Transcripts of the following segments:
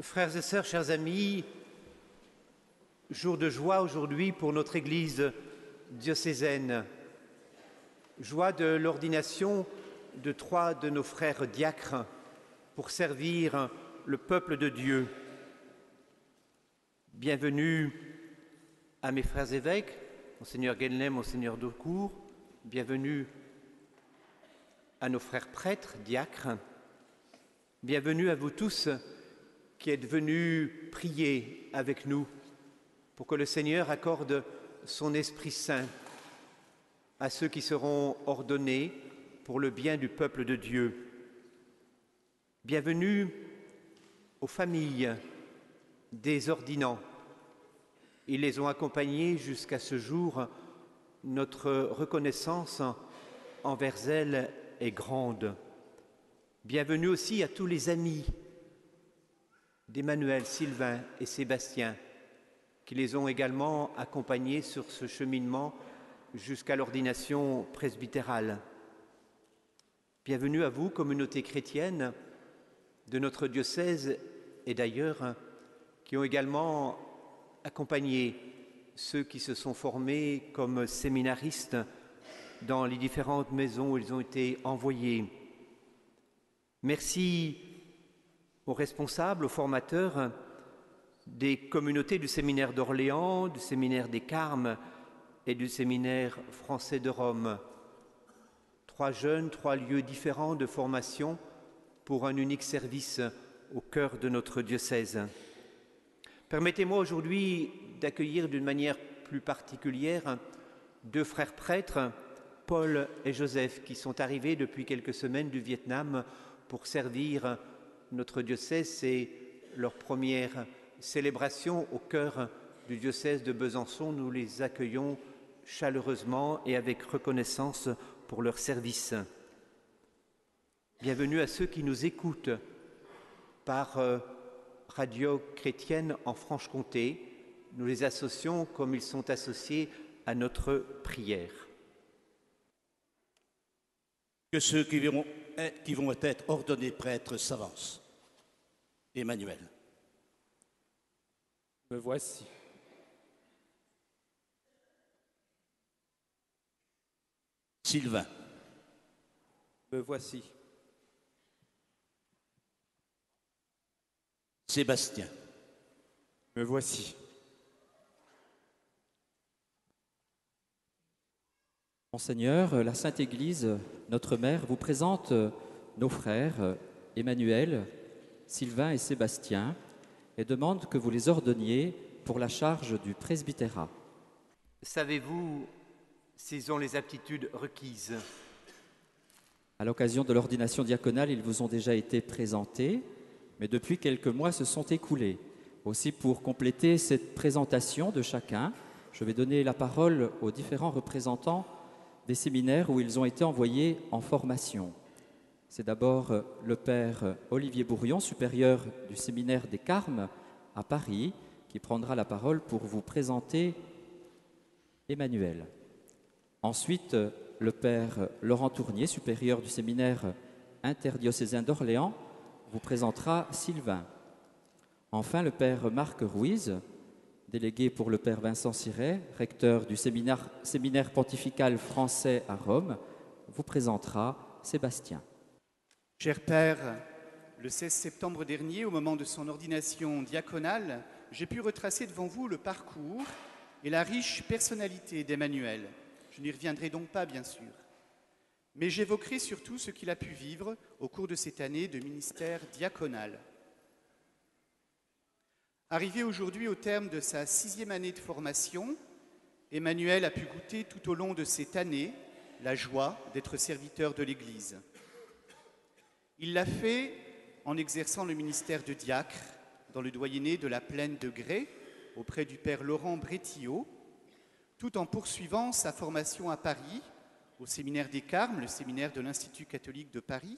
Frères et sœurs, chers amis, jour de joie aujourd'hui pour notre Église diocésaine. Joie de l'ordination de 3 de nos frères diacres pour servir le peuple de Dieu. Bienvenue à mes frères évêques, Monseigneur Guenlet, Monseigneur Daucourt. Bienvenue à nos frères prêtres, diacres. Bienvenue à vous tous qui êtes venus prier avec nous pour que le Seigneur accorde son Esprit Saint à ceux qui seront ordonnés pour le bien du peuple de Dieu. Bienvenue aux familles des ordinants. Ils les ont accompagnés jusqu'à ce jour. Notre reconnaissance envers elles est grande. Bienvenue aussi à tous les amis d'Emmanuel, Sylvain et Sébastien, qui les ont également accompagnés sur ce cheminement jusqu'à l'ordination presbytérale. Bienvenue à vous, communauté chrétienne de notre diocèse et d'ailleurs, qui ont également accompagné ceux qui se sont formés comme séminaristes dans les différentes maisons où ils ont été envoyés. Merci aux responsables, aux formateurs des communautés du séminaire d'Orléans, du séminaire des Carmes et du séminaire français de Rome. 3 jeunes, 3 lieux différents de formation pour un unique service au cœur de notre diocèse. Permettez-moi aujourd'hui d'accueillir d'une manière plus particulière 2 frères prêtres, Paul et Joseph, qui sont arrivés depuis quelques semaines du Vietnam pour servir notre diocèse. C'est leur première célébration au cœur du diocèse de Besançon. Nous les accueillons chaleureusement et avec reconnaissance pour leur service. Bienvenue à ceux qui nous écoutent par Radio Chrétienne en Franche-Comté. Nous les associons comme ils sont associés à notre prière. Que ceux qui vont être ordonnés prêtres s'avancent. Emmanuel. Me voici. Sylvain. Me voici. Sébastien. Me voici. Monseigneur, la Sainte Église, notre Mère, vous présente nos frères Emmanuel, Sylvain et Sébastien et demande que vous les ordonniez pour la charge du presbytérat. Savez-vous s'ils ont les aptitudes requises? À l'occasion de l'ordination diaconale, ils vous ont déjà été présentés, mais depuis quelques mois se sont écoulés. Aussi, pour compléter cette présentation de chacun, je vais donner la parole aux différents représentants des séminaires où ils ont été envoyés en formation. C'est d'abord le père Olivier Bourrion, supérieur du séminaire des Carmes à Paris, qui prendra la parole pour vous présenter Emmanuel. Ensuite, le père Laurent Tournier, supérieur du séminaire interdiocésain d'Orléans, vous présentera Sylvain. Enfin, le père Marc Ruiz, délégué pour le père Vincent Siret, recteur du séminaire pontifical français à Rome, vous présentera Sébastien. Cher Père, le 16 septembre dernier, au moment de son ordination diaconale, j'ai pu retracer devant vous le parcours et la riche personnalité d'Emmanuel. Je n'y reviendrai donc pas, bien sûr. Mais j'évoquerai surtout ce qu'il a pu vivre au cours de cette année de ministère diaconal. Arrivé aujourd'hui au terme de sa 6e année de formation, Emmanuel a pu goûter tout au long de cette année la joie d'être serviteur de l'Église. Il l'a fait en exerçant le ministère de diacre dans le doyenné de la Plaine de Grès auprès du père Laurent Brétillot, tout en poursuivant sa formation à Paris, au séminaire des Carmes, le séminaire de l'Institut catholique de Paris,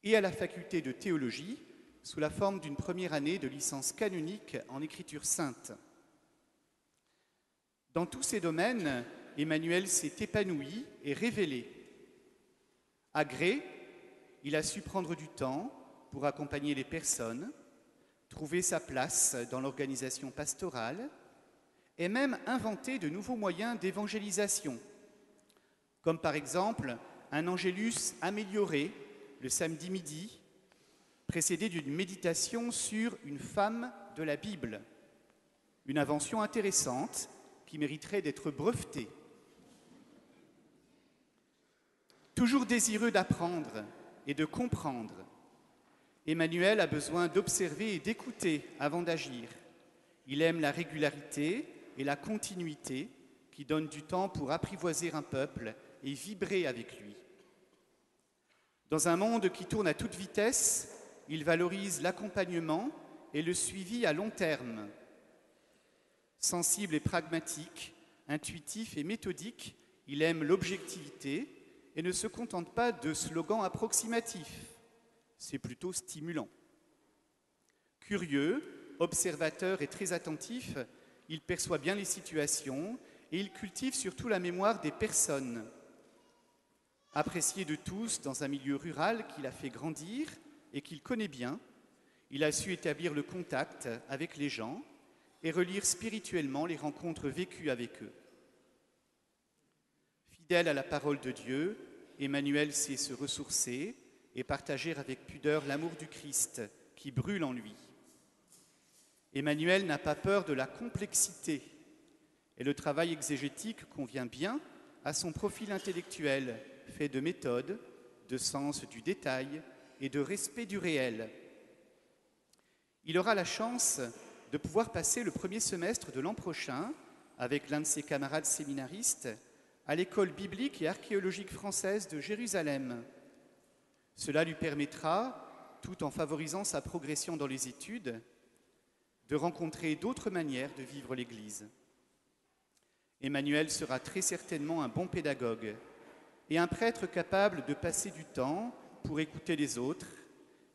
et à la faculté de théologie, sous la forme d'une première année de licence canonique en écriture sainte. Dans tous ces domaines, Emmanuel s'est épanoui et révélé. À Grès, il a su prendre du temps pour accompagner les personnes, trouver sa place dans l'organisation pastorale et même inventer de nouveaux moyens d'évangélisation, comme par exemple un angélus amélioré le samedi midi, précédé d'une méditation sur une femme de la Bible, une invention intéressante qui mériterait d'être brevetée. Toujours désireux d'apprendre et de comprendre, Emmanuel a besoin d'observer et d'écouter avant d'agir. Il aime la régularité et la continuité qui donnent du temps pour apprivoiser un peuple et vibrer avec lui. Dans un monde qui tourne à toute vitesse, il valorise l'accompagnement et le suivi à long terme. Sensible et pragmatique, intuitif et méthodique, il aime l'objectivité et ne se contente pas de slogans approximatifs. C'est plutôt stimulant. Curieux, observateur et très attentif, il perçoit bien les situations et il cultive surtout la mémoire des personnes. Apprécié de tous dans un milieu rural qu'il a fait grandir et qu'il connaît bien, il a su établir le contact avec les gens et relire spirituellement les rencontres vécues avec eux. Fidèle à la parole de Dieu, Emmanuel sait se ressourcer et partager avec pudeur l'amour du Christ qui brûle en lui. Emmanuel n'a pas peur de la complexité et le travail exégétique convient bien à son profil intellectuel fait de méthode, de sens du détail et de respect du réel. Il aura la chance de pouvoir passer le premier semestre de l'an prochain avec l'un de ses camarades séminaristes à l'école biblique et archéologique française de Jérusalem. Cela lui permettra, tout en favorisant sa progression dans les études, de rencontrer d'autres manières de vivre l'Église. Emmanuel sera très certainement un bon pédagogue et un prêtre capable de passer du temps pour écouter les autres,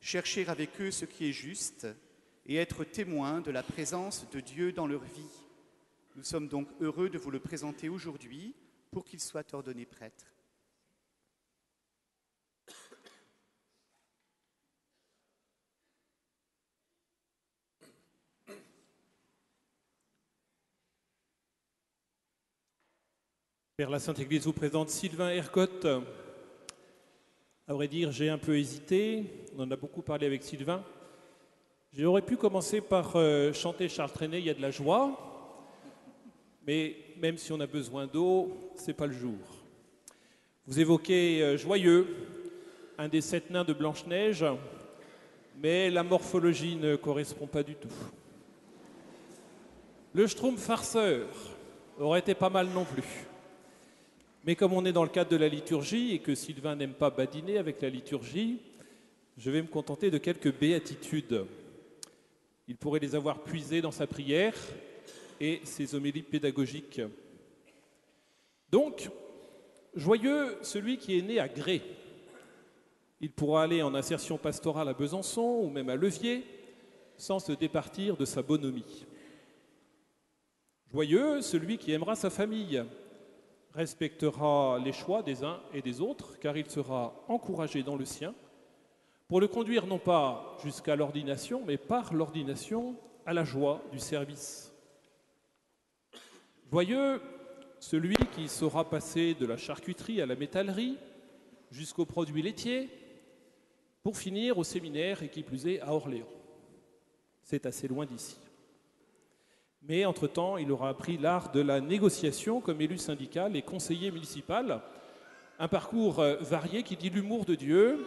chercher avec eux ce qui est juste et être témoin de la présence de Dieu dans leur vie. Nous sommes donc heureux de vous le présenter aujourd'hui pour qu'il soit ordonné prêtre. Père, la Sainte Église vous présente Sylvain Ercotte. À vrai dire, j'ai un peu hésité. On en a beaucoup parlé avec Sylvain. J'aurais pu commencer par chanter Charles Trenet, il y a de la joie. Mais même si on a besoin d'eau, c'est pas le jour. Vous évoquez Joyeux, un des 7 nains de Blanche-Neige, mais la morphologie ne correspond pas du tout. Le Schtroumpf farceur aurait été pas mal non plus. Mais comme on est dans le cadre de la liturgie et que Sylvain n'aime pas badiner avec la liturgie, je vais me contenter de quelques béatitudes. Il pourrait les avoir puisées dans sa prière et ses homélies pédagogiques. Donc, joyeux celui qui est né à Grès. Il pourra aller en insertion pastorale à Besançon ou même à Levier sans se départir de sa bonhomie. Joyeux celui qui aimera sa famille, respectera les choix des uns et des autres, car il sera encouragé dans le sien, pour le conduire non pas jusqu'à l'ordination, mais par l'ordination à la joie du service. Joyeux celui qui saura passer de la charcuterie à la métallerie, jusqu'aux produits laitiers, pour finir au séminaire et qui plus est à Orléans. C'est assez loin d'ici. Mais entre-temps, il aura appris l'art de la négociation comme élu syndical et conseiller municipal. Un parcours varié qui dit l'humour de Dieu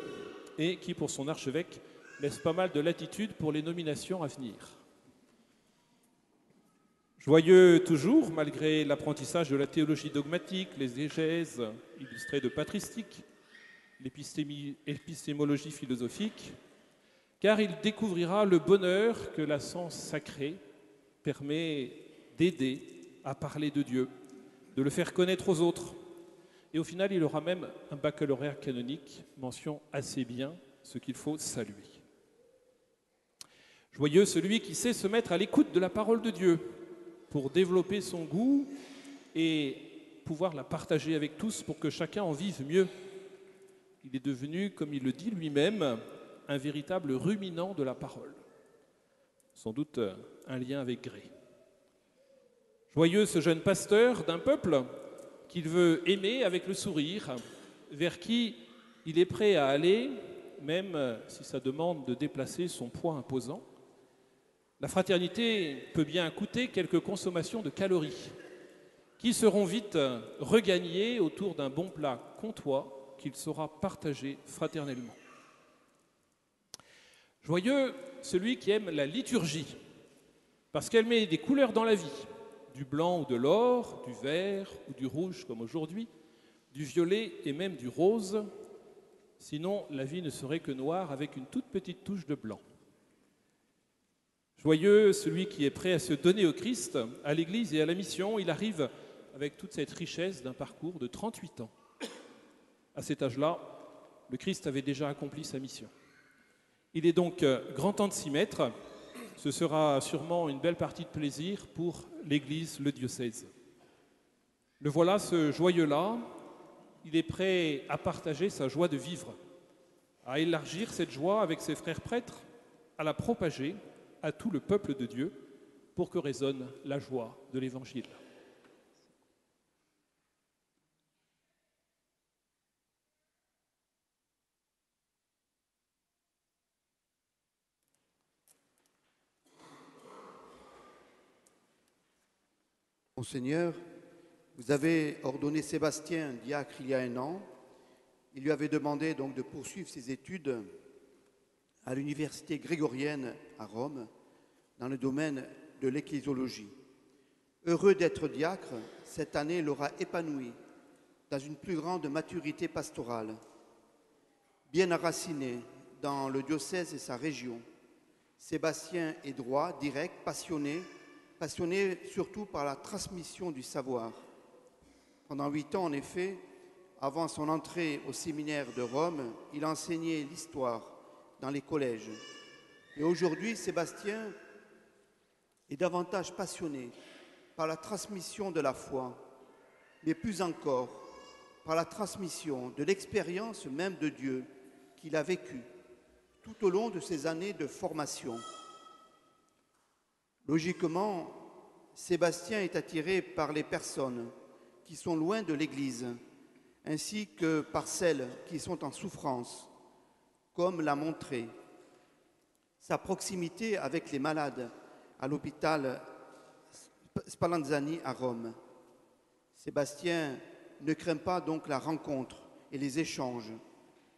et qui, pour son archevêque, laisse pas mal de latitude pour les nominations à venir. Joyeux toujours, malgré l'apprentissage de la théologie dogmatique, les exégèses illustrées de patristique, l'épistémologie philosophique, car il découvrira le bonheur que la science sacrée permet d'aider à parler de Dieu, de le faire connaître aux autres. Et au final, il aura même un baccalauréat canonique, mention assez bien ce qu'il faut saluer. Joyeux celui qui sait se mettre à l'écoute de la parole de Dieu pour développer son goût et pouvoir la partager avec tous pour que chacun en vive mieux. Il est devenu, comme il le dit lui-même, un véritable ruminant de la parole. sans doute un lien avec Gré. Joyeux ce jeune pasteur d'un peuple qu'il veut aimer avec le sourire, vers qui il est prêt à aller, même si ça demande de déplacer son poids imposant. La fraternité peut bien coûter quelques consommations de calories, qui seront vite regagnées autour d'un bon plat comtois qu'il saura partager fraternellement. Joyeux celui qui aime la liturgie, parce qu'elle met des couleurs dans la vie, du blanc ou de l'or, du vert ou du rouge comme aujourd'hui, du violet et même du rose. Sinon, la vie ne serait que noire avec une toute petite touche de blanc. Joyeux celui qui est prêt à se donner au Christ, à l'Église et à la mission. Il arrive avec toute cette richesse d'un parcours de 38 ans. À cet âge-là, le Christ avait déjà accompli sa mission. Il est donc grand temps de s'y mettre. Ce sera sûrement une belle partie de plaisir pour l'Église, le diocèse. Le voilà, ce joyeux-là, il est prêt à partager sa joie de vivre, à élargir cette joie avec ses frères prêtres, à la propager à tout le peuple de Dieu pour que résonne la joie de l'Évangile. Monseigneur, vous avez ordonné Sébastien diacre il y a 1 an. Il lui avait demandé donc de poursuivre ses études à l'université grégorienne à Rome, dans le domaine de l'ecclésiologie. Heureux d'être diacre, cette année l'aura épanoui dans une plus grande maturité pastorale. Bien enraciné dans le diocèse et sa région, Sébastien est droit, direct, passionné surtout par la transmission du savoir. Pendant 8 ans, en effet, avant son entrée au séminaire de Rome, il enseignait l'histoire dans les collèges. Et aujourd'hui, Sébastien est davantage passionné par la transmission de la foi, mais plus encore par la transmission de l'expérience même de Dieu qu'il a vécue tout au long de ses années de formation. Logiquement, Sébastien est attiré par les personnes qui sont loin de l'Église, ainsi que par celles qui sont en souffrance, comme l'a montré sa proximité avec les malades à l'hôpital Spallanzani à Rome. Sébastien ne craint pas donc la rencontre et les échanges,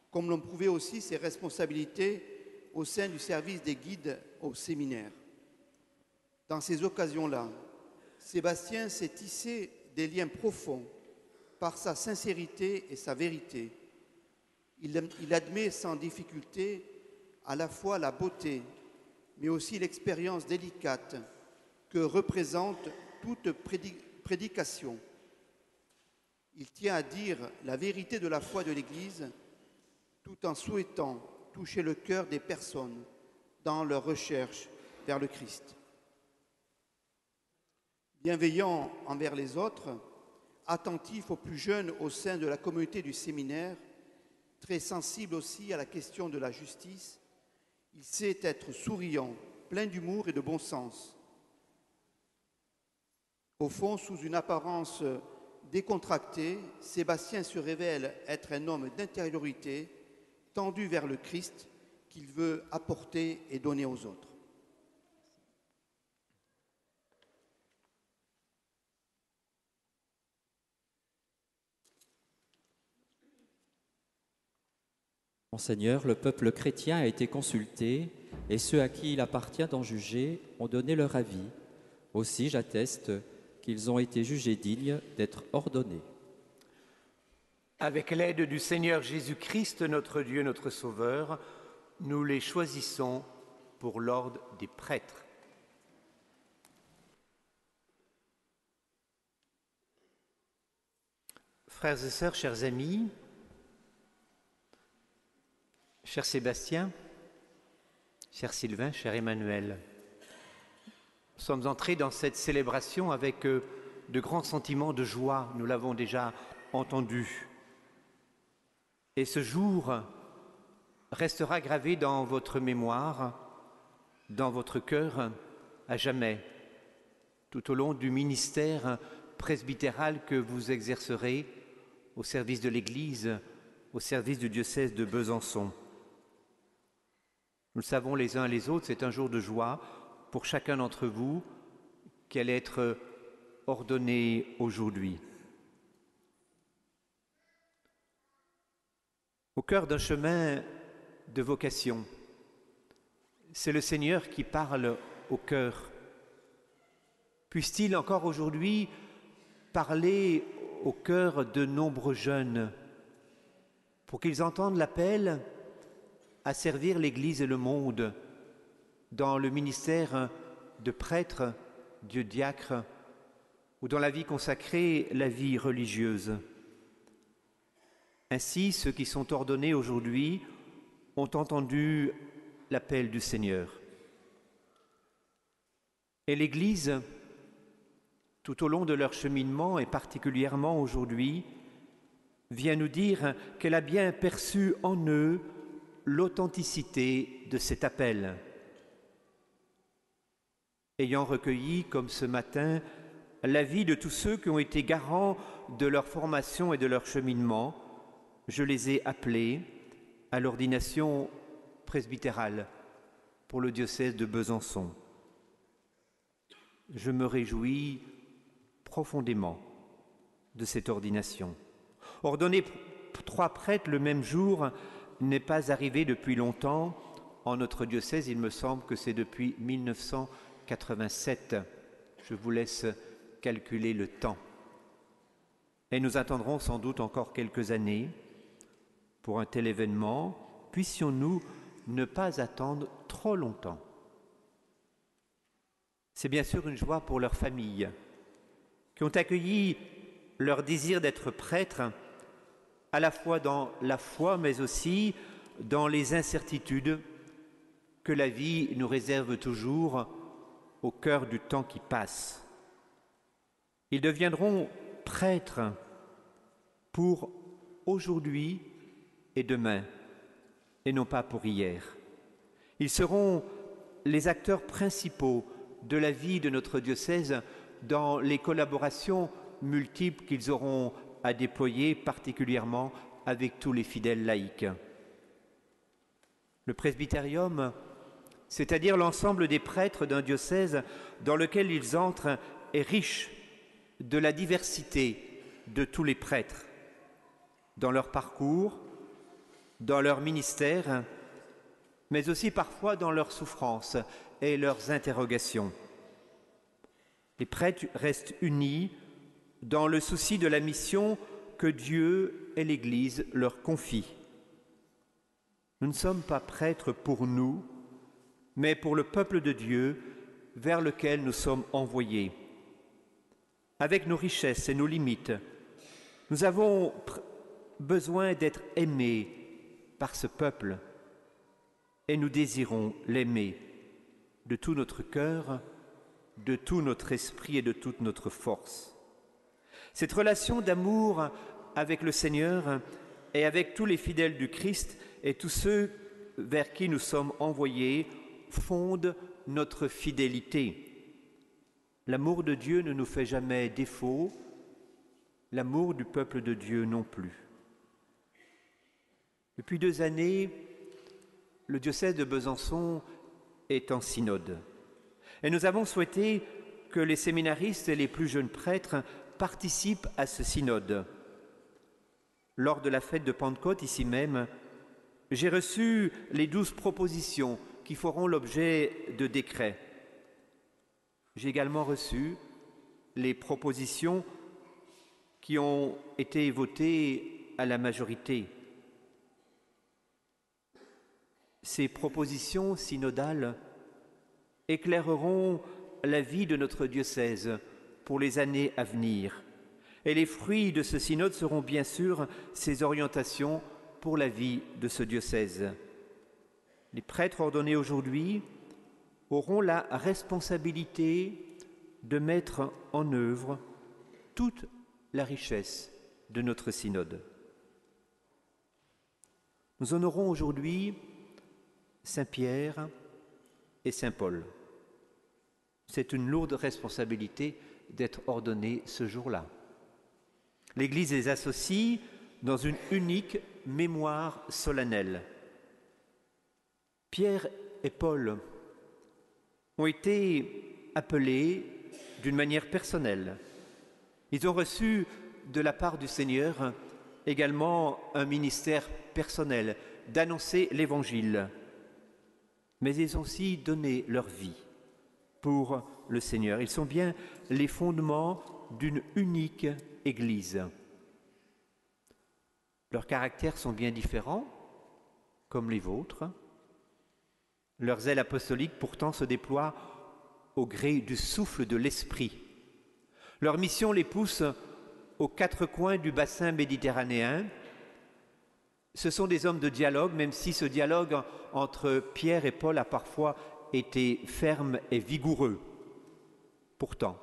comme l'ont prouvé aussi ses responsabilités au sein du service des guides au séminaire. Dans ces occasions-là, Sébastien s'est tissé des liens profonds par sa sincérité et sa vérité. Il admet sans difficulté à la fois la beauté, mais aussi l'expérience délicate que représente toute prédication. Il tient à dire la vérité de la foi de l'Église tout en souhaitant toucher le cœur des personnes dans leur recherche vers le Christ. Bienveillant envers les autres, attentif aux plus jeunes au sein de la communauté du séminaire, très sensible aussi à la question de la justice, il sait être souriant, plein d'humour et de bon sens. Au fond, sous une apparence décontractée, Sébastien se révèle être un homme d'intériorité, tendu vers le Christ, qu'il veut apporter et donner aux autres. Monseigneur, le peuple chrétien a été consulté et ceux à qui il appartient d'en juger ont donné leur avis. Aussi, j'atteste qu'ils ont été jugés dignes d'être ordonnés. Avec l'aide du Seigneur Jésus-Christ, notre Dieu, notre Sauveur, nous les choisissons pour l'ordre des prêtres. Frères et sœurs, chers amis, cher Sébastien, cher Sylvain, cher Emmanuel, nous sommes entrés dans cette célébration avec de grands sentiments de joie, nous l'avons déjà entendu. Et ce jour restera gravé dans votre mémoire, dans votre cœur à jamais, tout au long du ministère presbytéral que vous exercerez au service de l'Église, au service du diocèse de Besançon. Nous le savons les uns et les autres, c'est un jour de joie pour chacun d'entre vous qui allait être ordonné aujourd'hui. Au cœur d'un chemin de vocation, c'est le Seigneur qui parle au cœur. Puisse-t-il encore aujourd'hui parler au cœur de nombreux jeunes pour qu'ils entendent l'appel à servir l'Église et le monde dans le ministère de prêtre, de diacre ou dans la vie consacrée, la vie religieuse. Ainsi, ceux qui sont ordonnés aujourd'hui ont entendu l'appel du Seigneur. Et l'Église, tout au long de leur cheminement et particulièrement aujourd'hui, vient nous dire qu'elle a bien perçu en eux l'authenticité de cet appel. Ayant recueilli, comme ce matin, l'avis de tous ceux qui ont été garants de leur formation et de leur cheminement, je les ai appelés à l'ordination presbytérale pour le diocèse de Besançon. Je me réjouis profondément de cette ordination. Ordonner 3 prêtres le même jour n'est pas arrivé depuis longtemps. En notre diocèse, il me semble que c'est depuis 1987. Je vous laisse calculer le temps. Et nous attendrons sans doute encore quelques années pour un tel événement. Puissions-nous ne pas attendre trop longtemps. C'est bien sûr une joie pour leurs familles, qui ont accueilli leur désir d'être prêtres, à la fois dans la foi, mais aussi dans les incertitudes que la vie nous réserve toujours au cœur du temps qui passe. Ils deviendront prêtres pour aujourd'hui et demain, et non pas pour hier. Ils seront les acteurs principaux de la vie de notre diocèse dans les collaborations multiples qu'ils auront à déployer, particulièrement avec tous les fidèles laïcs. Le presbytérium, c'est-à-dire l'ensemble des prêtres d'un diocèse dans lequel ils entrent, est riche de la diversité de tous les prêtres, dans leur parcours, dans leur ministère, mais aussi parfois dans leurs souffrances et leurs interrogations. Les prêtres restent unis dans le souci de la mission que Dieu et l'Église leur confient. Nous ne sommes pas prêtres pour nous, mais pour le peuple de Dieu vers lequel nous sommes envoyés. Avec nos richesses et nos limites, nous avons besoin d'être aimés par ce peuple et nous désirons l'aimer de tout notre cœur, de tout notre esprit et de toute notre force. Cette relation d'amour avec le Seigneur et avec tous les fidèles du Christ et tous ceux vers qui nous sommes envoyés fonde notre fidélité. L'amour de Dieu ne nous fait jamais défaut, l'amour du peuple de Dieu non plus. Depuis 2 années, le diocèse de Besançon est en synode. Et nous avons souhaité que les séminaristes et les plus jeunes prêtres participent à ce synode. Lors de la fête de Pentecôte, ici même, j'ai reçu les 12 propositions qui feront l'objet de décrets. J'ai également reçu les propositions qui ont été votées à la majorité. Ces propositions synodales éclaireront la vie de notre diocèse pour les années à venir. Et les fruits de ce synode seront bien sûr ses orientations pour la vie de ce diocèse. Les prêtres ordonnés aujourd'hui auront la responsabilité de mettre en œuvre toute la richesse de notre synode. Nous honorons aujourd'hui Saint Pierre, et Saint Paul. C'est une lourde responsabilité d'être ordonné ce jour-là. L'Église les associe dans une unique mémoire solennelle. Pierre et Paul ont été appelés d'une manière personnelle. Ils ont reçu de la part du Seigneur également un ministère personnel d'annoncer l'Évangile. Mais ils ont aussi donné leur vie pour le Seigneur. Ils sont bien les fondements d'une unique Église. Leurs caractères sont bien différents, comme les vôtres. Leur zèle apostolique pourtant se déploie au gré du souffle de l'Esprit. Leur mission les pousse aux quatre coins du bassin méditerranéen. Ce sont des hommes de dialogue, même si ce dialogue entre Pierre et Paul a parfois été ferme et vigoureux. Pourtant,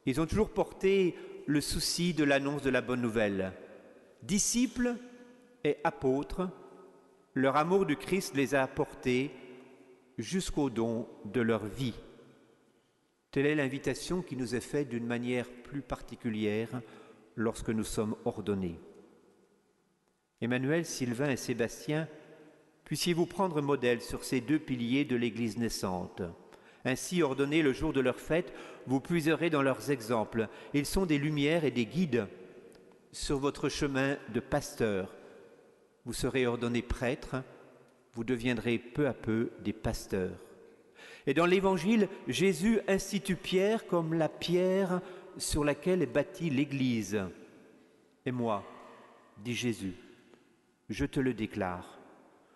ils ont toujours porté le souci de l'annonce de la bonne nouvelle. Disciples et apôtres, leur amour du Christ les a portés jusqu'au don de leur vie. Telle est l'invitation qui nous est faite d'une manière plus particulière lorsque nous sommes ordonnés. Emmanuel, Sylvain et Sébastien, puissiez-vous prendre modèle sur ces deux piliers de l'Église naissante. Ainsi, ordonnés le jour de leur fête, vous puiserez dans leurs exemples. Ils sont des lumières et des guides sur votre chemin de pasteur. Vous serez ordonnés prêtres, vous deviendrez peu à peu des pasteurs. Et dans l'Évangile, Jésus institue Pierre comme la pierre sur laquelle est bâtie l'Église. Et moi, dit Jésus, je te le déclare.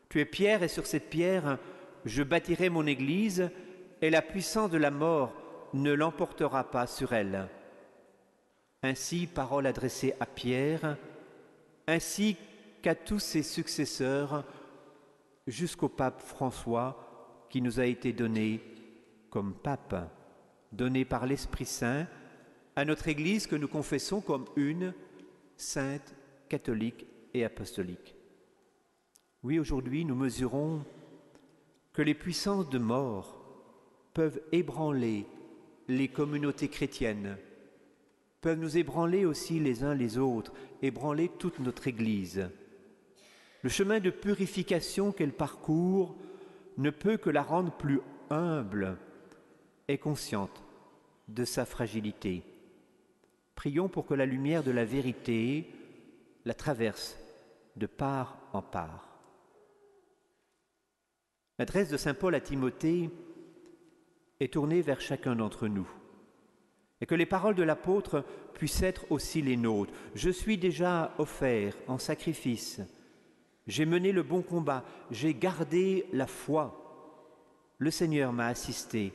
Tu es pierre et sur cette pierre, je bâtirai mon Église et la puissance de la mort ne l'emportera pas sur elle. Ainsi, parole adressée à Pierre, ainsi qu'à tous ses successeurs, jusqu'au pape François, qui nous a été donné comme pape, donné par l'Esprit Saint à notre Église que nous confessons comme une, sainte, catholique et apostolique. Oui, aujourd'hui, nous mesurons que les puissances de mort peuvent ébranler les communautés chrétiennes, peuvent nous ébranler aussi les uns les autres, ébranler toute notre Église. Le chemin de purification qu'elle parcourt ne peut que la rendre plus humble et consciente de sa fragilité. Prions pour que la lumière de la vérité la traverse de part en part. L'adresse de saint Paul à Timothée est tournée vers chacun d'entre nous. Et que les paroles de l'apôtre puissent être aussi les nôtres. Je suis déjà offert en sacrifice. J'ai mené le bon combat. J'ai gardé la foi. Le Seigneur m'a assisté.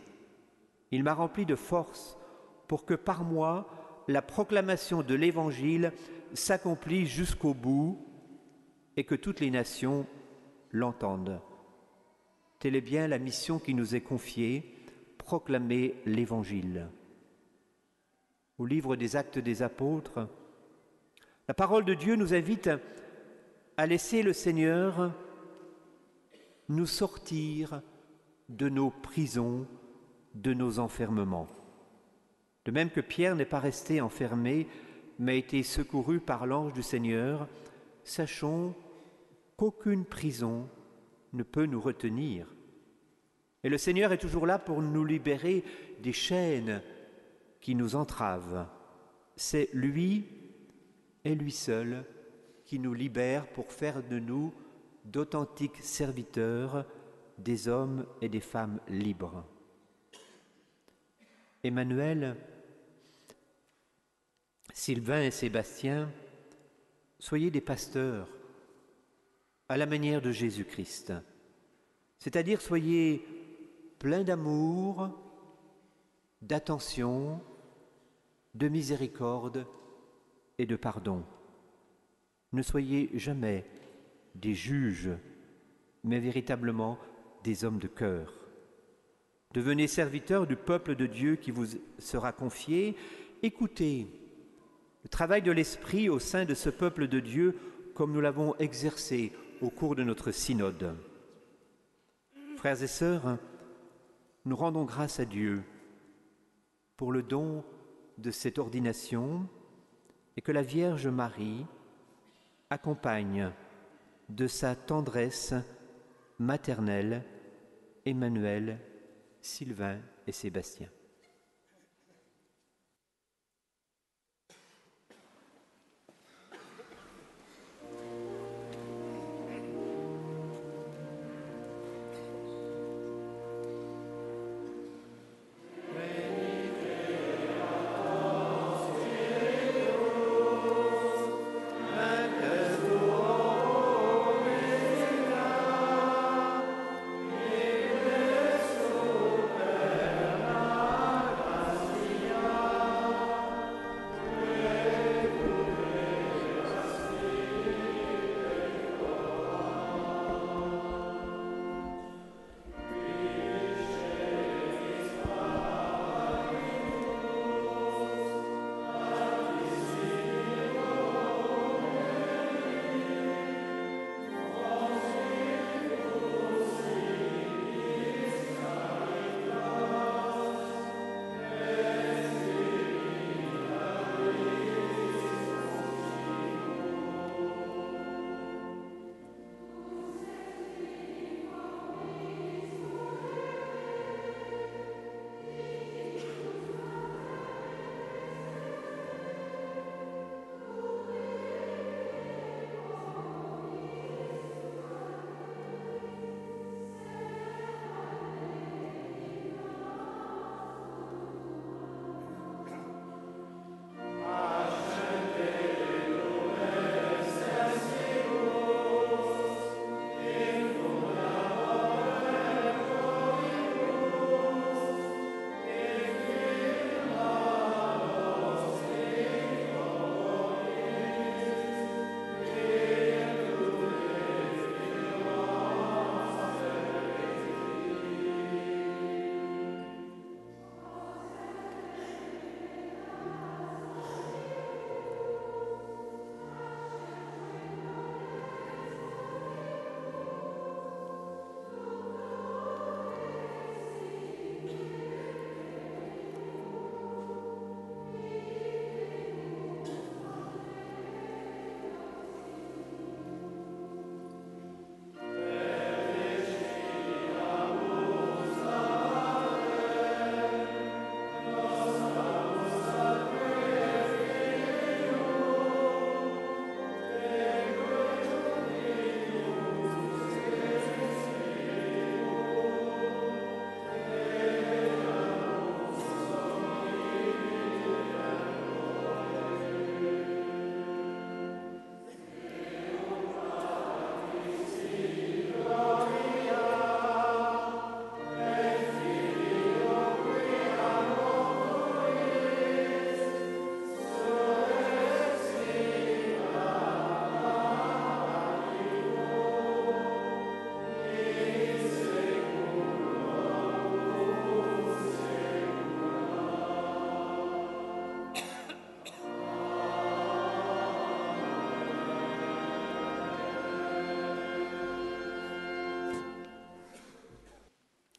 Il m'a rempli de force pour que par moi, la proclamation de l'Évangile s'accomplisse jusqu'au bout et que toutes les nations l'entendent. Telle est bien la mission qui nous est confiée, proclamer l'Évangile. Au livre des Actes des Apôtres, la parole de Dieu nous invite à laisser le Seigneur nous sortir de nos prisons, de nos enfermements. De même que Pierre n'est pas resté enfermé, mais a été secouru par l'ange du Seigneur, sachons qu'aucune prison ne peut nous retenir. Et le Seigneur est toujours là pour nous libérer des chaînes qui nous entravent. C'est lui et lui seul qui nous libère pour faire de nous d'authentiques serviteurs, des hommes et des femmes libres. Emmanuel, Sylvain et Sébastien, soyez des pasteurs à la manière de Jésus-Christ, c'est-à-dire soyez pleins d'amour, d'attention, de miséricorde et de pardon. Ne soyez jamais des juges, mais véritablement des hommes de cœur. Devenez serviteurs du peuple de Dieu qui vous sera confié. Écoutez le travail de l'Esprit au sein de ce peuple de Dieu comme nous l'avons exercé au cours de notre synode. Frères et sœurs, nous rendons grâce à Dieu pour le don de cette ordination et que la Vierge Marie accompagne de sa tendresse maternelle Emmanuel, Sylvain et Sébastien.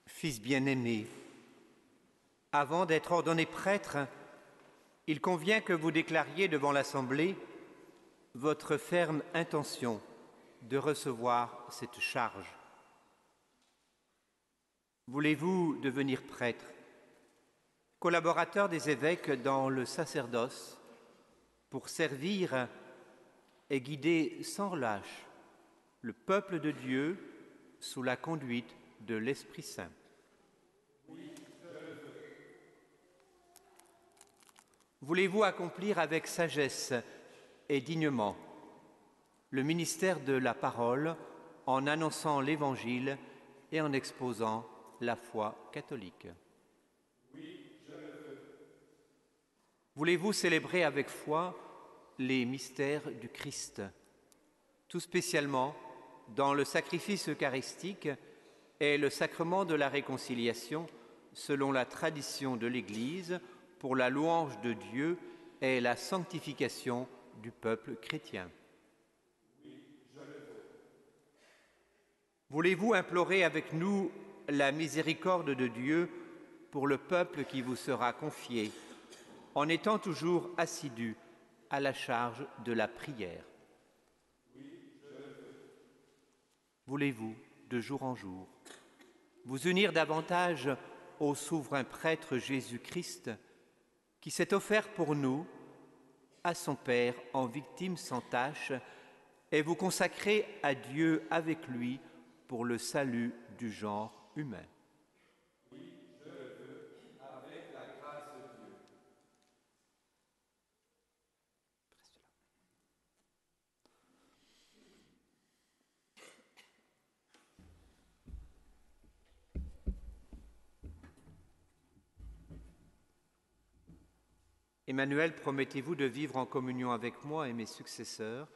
Fils bien-aimé, avant d'être ordonné prêtre, il convient que vous déclariez devant l'Assemblée votre ferme intention de recevoir cette charge. Voulez-vous devenir prêtre, collaborateur des évêques dans le sacerdoce, pour servir et guider sans relâche le peuple de Dieu sous la conduite de l'Esprit Saint? Voulez-vous accomplir avec sagesse et dignement le ministère de la parole en annonçant l'Évangile et en exposant la foi catholique? Oui, je le veux. Voulez-vous célébrer avec foi les mystères du Christ, tout spécialement dans le sacrifice eucharistique et le sacrement de la réconciliation selon la tradition de l'Église, pour la louange de Dieu et la sanctification du peuple chrétien? Oui, je le veux. Voulez-vous implorer avec nous la miséricorde de Dieu pour le peuple qui vous sera confié, en étant toujours assidus à la charge de la prière. Voulez-vous, de jour en jour, vous unir davantage au souverain prêtre Jésus-Christ, qui s'est offert pour nous à son Père en victime sans tache, et vous consacrer à Dieu avec lui pour le salut du genre humain. Oui, je le veux, avec la grâce de Dieu. Emmanuel, promettez-vous de vivre en communion avec moi et mes successeurs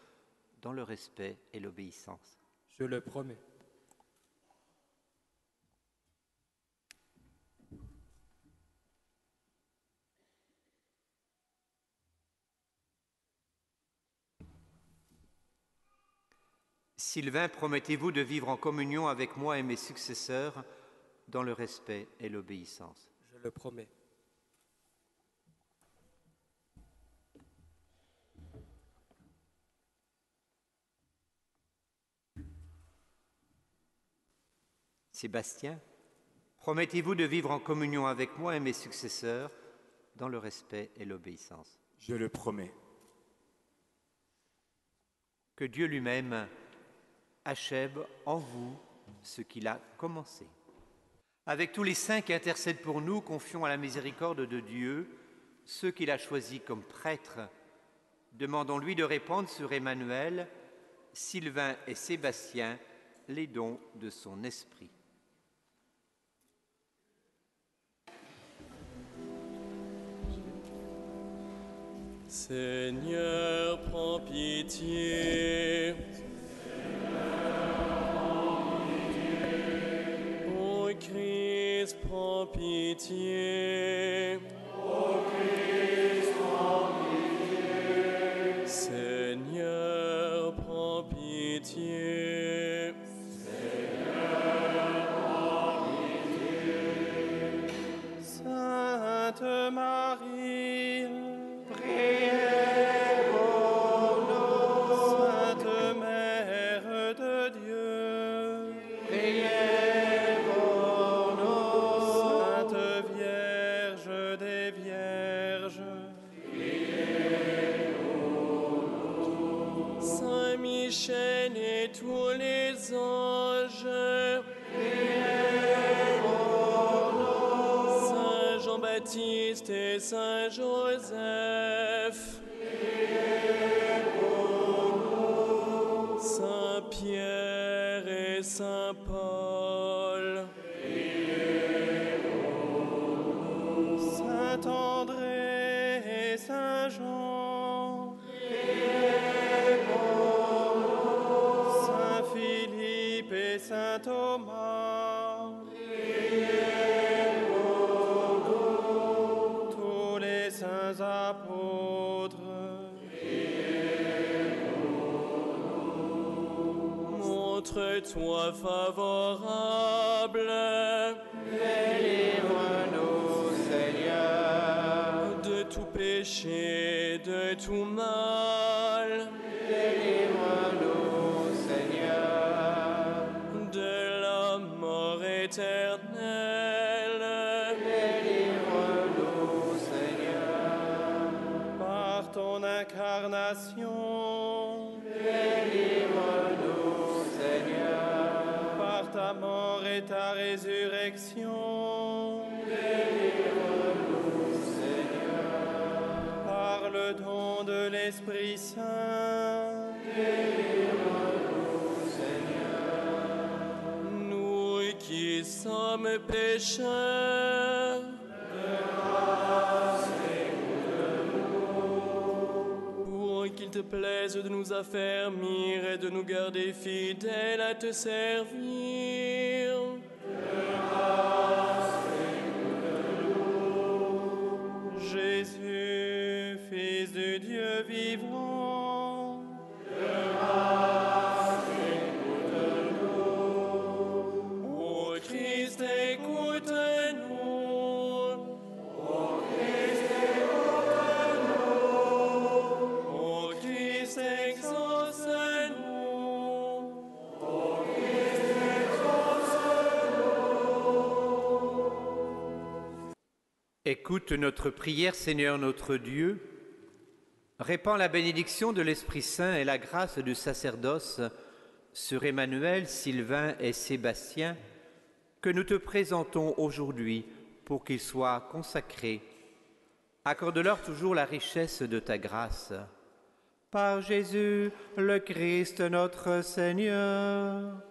dans le respect et l'obéissance? Je le promets. Sylvain, promettez-vous de vivre en communion avec moi et mes successeurs dans le respect et l'obéissance? Je le promets. Sébastien, promettez-vous de vivre en communion avec moi et mes successeurs dans le respect et l'obéissance? Je le promets. Que Dieu lui-même achève en vous ce qu'il a commencé. Avec tous les saints qui intercèdent pour nous, confions à la miséricorde de Dieu ceux qu'il a choisis comme prêtres. Demandons-lui de répandre sur Emmanuel, Sylvain et Sébastien les dons de son esprit. Seigneur, prends pitié. Ô Christ, prends pitié. Ô Christ, prends pitié. Seigneur, prends pitié. Seigneur, prends pitié. Sainte Marie, priez pour nous. Sainte Mère de Dieu, priez pour nous. Sainte Vierge des Vierges, priez pour nous. Saint Michel et tous les anges, priez pour nous. Saint Jean-Baptiste et Saint Joseph, priez pour nous. Saint Pierre et Saint Paul, priez pour nous. Saint André et Saint Jean, priez pour nous. Saint Philippe et Saint Thomas, priez pour nous. Tous les saints apôtres, priez pour nous. Montre-toi favorable, délivre-nous, Seigneur, de tout péché, de tout mal. Délivre-nous, Seigneur, de la mort éternelle. Délivre-nous, Seigneur, par ton incarnation. Délivre-nous, Seigneur, par ta mort et ta résurrection. Délivre-nous, Seigneur, par le don de l'Esprit Saint. Délivre-nous, Seigneur, nous qui sommes pécheurs. Pour qu'il te plaise de nous affermir et de nous garder fidèles à te servir. Jésus, Fils du Dieu vivant, ô Christ Écoute notre prière, Seigneur notre Dieu. Répands la bénédiction de l'Esprit Saint et la grâce du sacerdoce sur Emmanuel, Sylvain et Sébastien, que nous te présentons aujourd'hui pour qu'ils soient consacrés. Accorde-leur toujours la richesse de ta grâce. Par Jésus, le Christ notre Seigneur.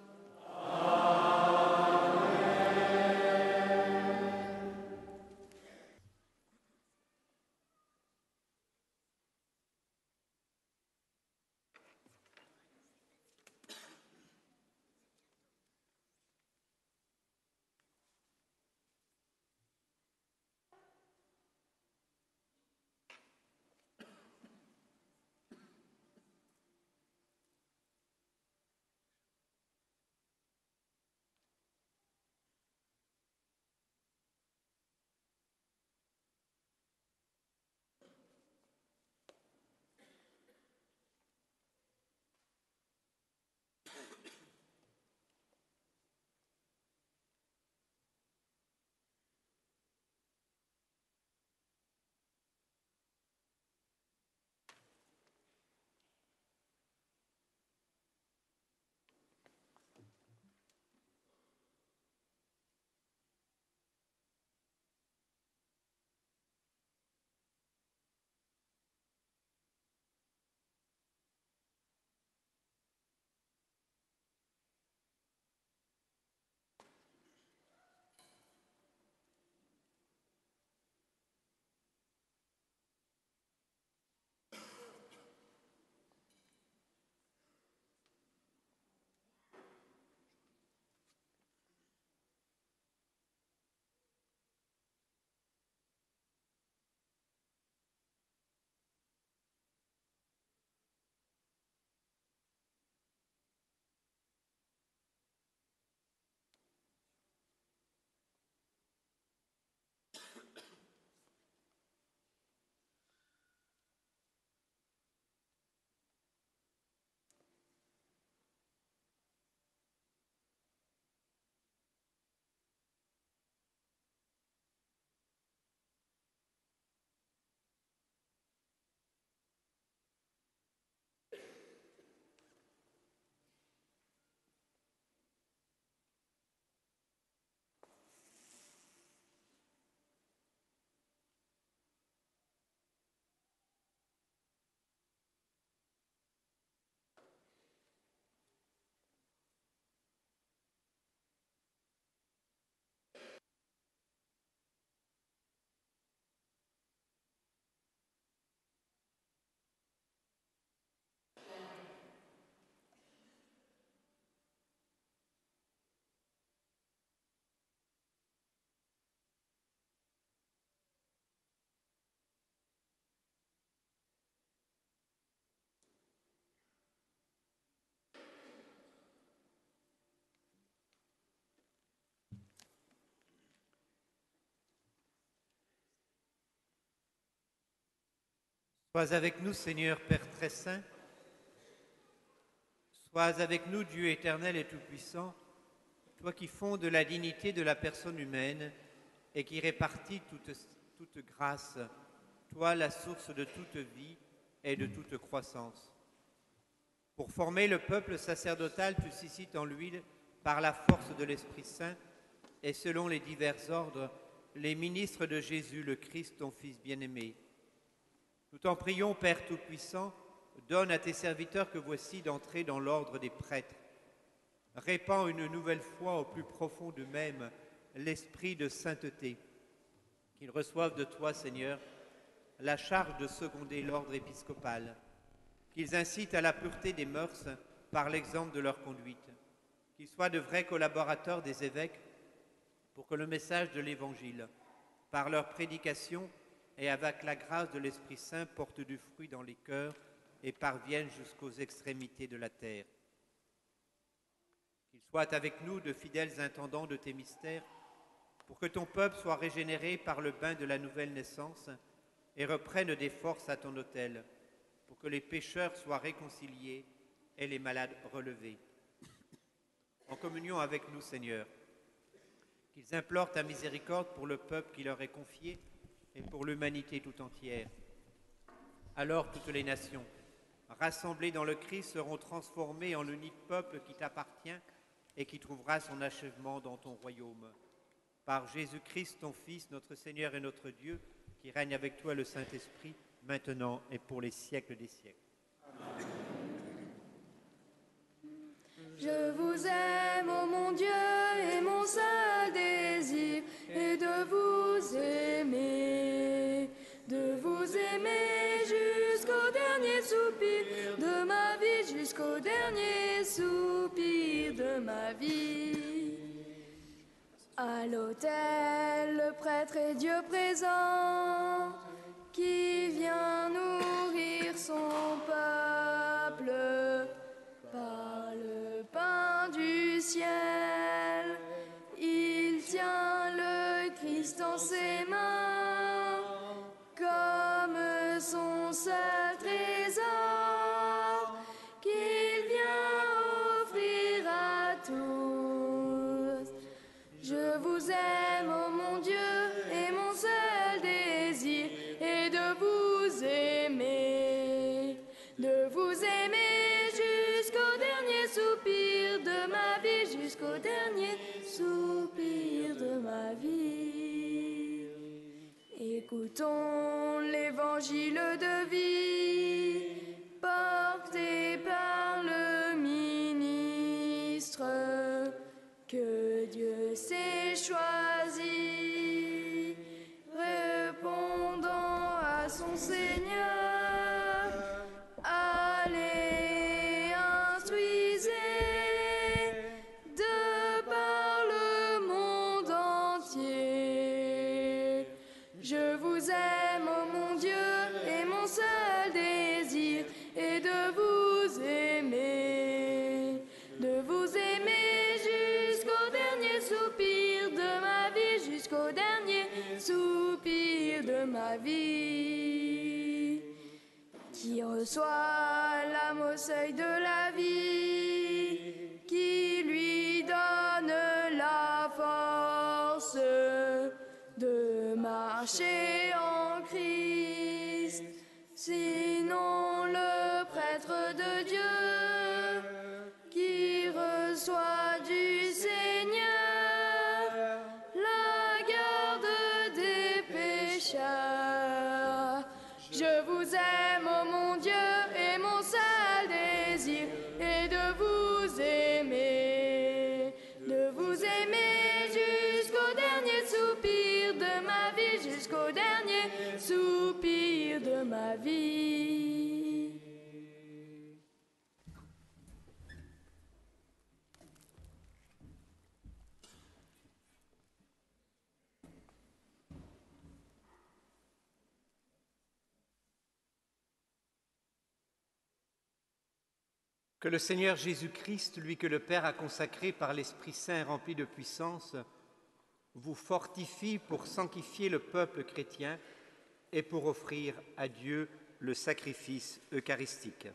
Sois avec nous, Seigneur Père très saint. Sois avec nous, Dieu éternel et tout-puissant, toi qui fondes la dignité de la personne humaine et qui répartis toute grâce, toi la source de toute vie et de toute croissance. Pour former le peuple sacerdotal, tu suscites en lui, par la force de l'Esprit Saint et selon les divers ordres, les ministres de Jésus, le Christ, ton Fils bien-aimé. Nous t'en prions, Père Tout-Puissant, donne à tes serviteurs que voici d'entrer dans l'ordre des prêtres. Répands une nouvelle fois au plus profond d'eux-mêmes l'esprit de sainteté. Qu'ils reçoivent de toi, Seigneur, la charge de seconder l'ordre épiscopal. Qu'ils incitent à la pureté des mœurs par l'exemple de leur conduite. Qu'ils soient de vrais collaborateurs des évêques pour que le message de l'Évangile, par leur prédication, et avec la grâce de l'Esprit Saint, porte du fruit dans les cœurs et parvienne jusqu'aux extrémités de la terre. Qu'il soit avec nous de fidèles intendants de tes mystères, pour que ton peuple soit régénéré par le bain de la nouvelle naissance et reprenne des forces à ton autel, pour que les pécheurs soient réconciliés et les malades relevés. En communion avec nous, Seigneur, qu'ils implorent ta miséricorde pour le peuple qui leur est confié, et pour l'humanité tout entière. Alors toutes les nations, rassemblées dans le Christ, seront transformées en l'unique peuple qui t'appartient et qui trouvera son achèvement dans ton royaume. Par Jésus-Christ, ton Fils, notre Seigneur et notre Dieu, qui règne avec toi le Saint-Esprit, maintenant et pour les siècles des siècles. Amen. Je vous aime, ô mon Dieu, et mon seul désir est de vous aimer jusqu'au dernier soupir de ma vie, jusqu'au dernier soupir de ma vie. À l'autel, le prêtre est Dieu présent, qui vient nourrir son peuple par le pain du ciel. Il tient le Christ en ses mains comme son seul trésor qu'il vient offrir à tous. Je vous aime, ô mon Dieu, et mon seul désir est de vous aimer jusqu'au dernier soupir de ma vie, jusqu'au dernier soupir de ma vie. Écoutons l'évangile de vie porté par le ministre que Dieu s'est choisi, répondant à son Seigneur. Allez, instruisez de par le monde entier. Je vous aime, ô mon Dieu, et mon seul désir est de vous aimer jusqu'au dernier soupir de ma vie, jusqu'au dernier soupir de ma vie. Qui reçoit l'âme au seuil de la vie, qui lui donne la force de marcher en Christ, sinon le prêtre de Dieu, qui reçoit du Seigneur la garde des pécheurs. Je vous aime, ô mon Dieu, et mon seul désir est de vous aimer jusqu'au dernier soupir de ma vie, jusqu'au dernier soupir de ma vie. Que le Seigneur Jésus-Christ, lui que le Père a consacré par l'Esprit Saint rempli de puissance, vous fortifie pour sanctifier le peuple chrétien et pour offrir à Dieu le sacrifice eucharistique.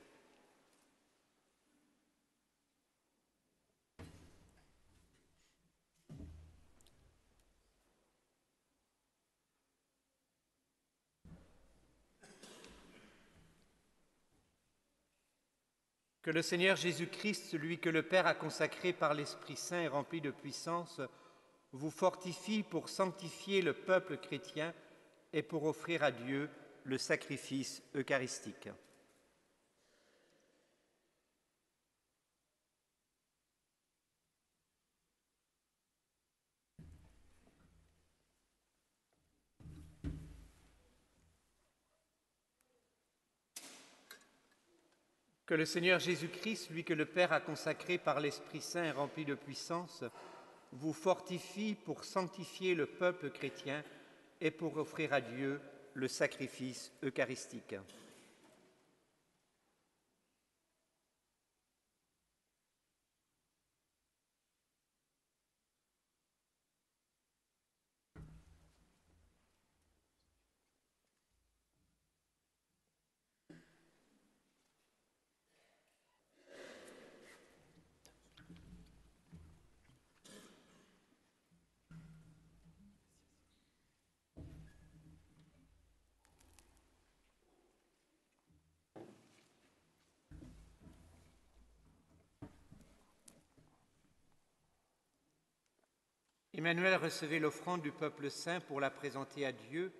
Que le Seigneur Jésus-Christ, celui que le Père a consacré par l'Esprit Saint et rempli de puissance, vous fortifie pour sanctifier le peuple chrétien et pour offrir à Dieu le sacrifice eucharistique. Que le Seigneur Jésus-Christ, lui que le Père a consacré par l'Esprit Saint et rempli de puissance, vous fortifie pour sanctifier le peuple chrétien et pour offrir à Dieu le sacrifice eucharistique. Emmanuel, recevez l'offrande du peuple saint pour la présenter à Dieu.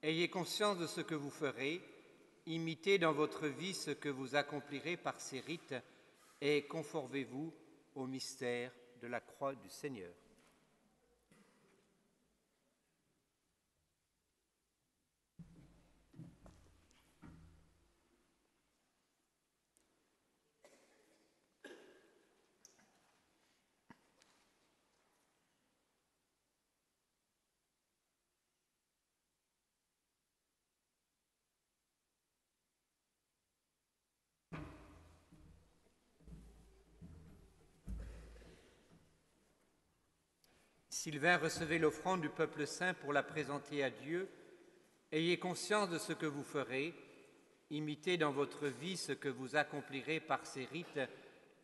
Ayez conscience de ce que vous ferez, imitez dans votre vie ce que vous accomplirez par ces rites et conformez-vous au mystère de la croix du Seigneur. Sylvain, recevez l'offrande du peuple saint pour la présenter à Dieu. Ayez conscience de ce que vous ferez, imitez dans votre vie ce que vous accomplirez par ces rites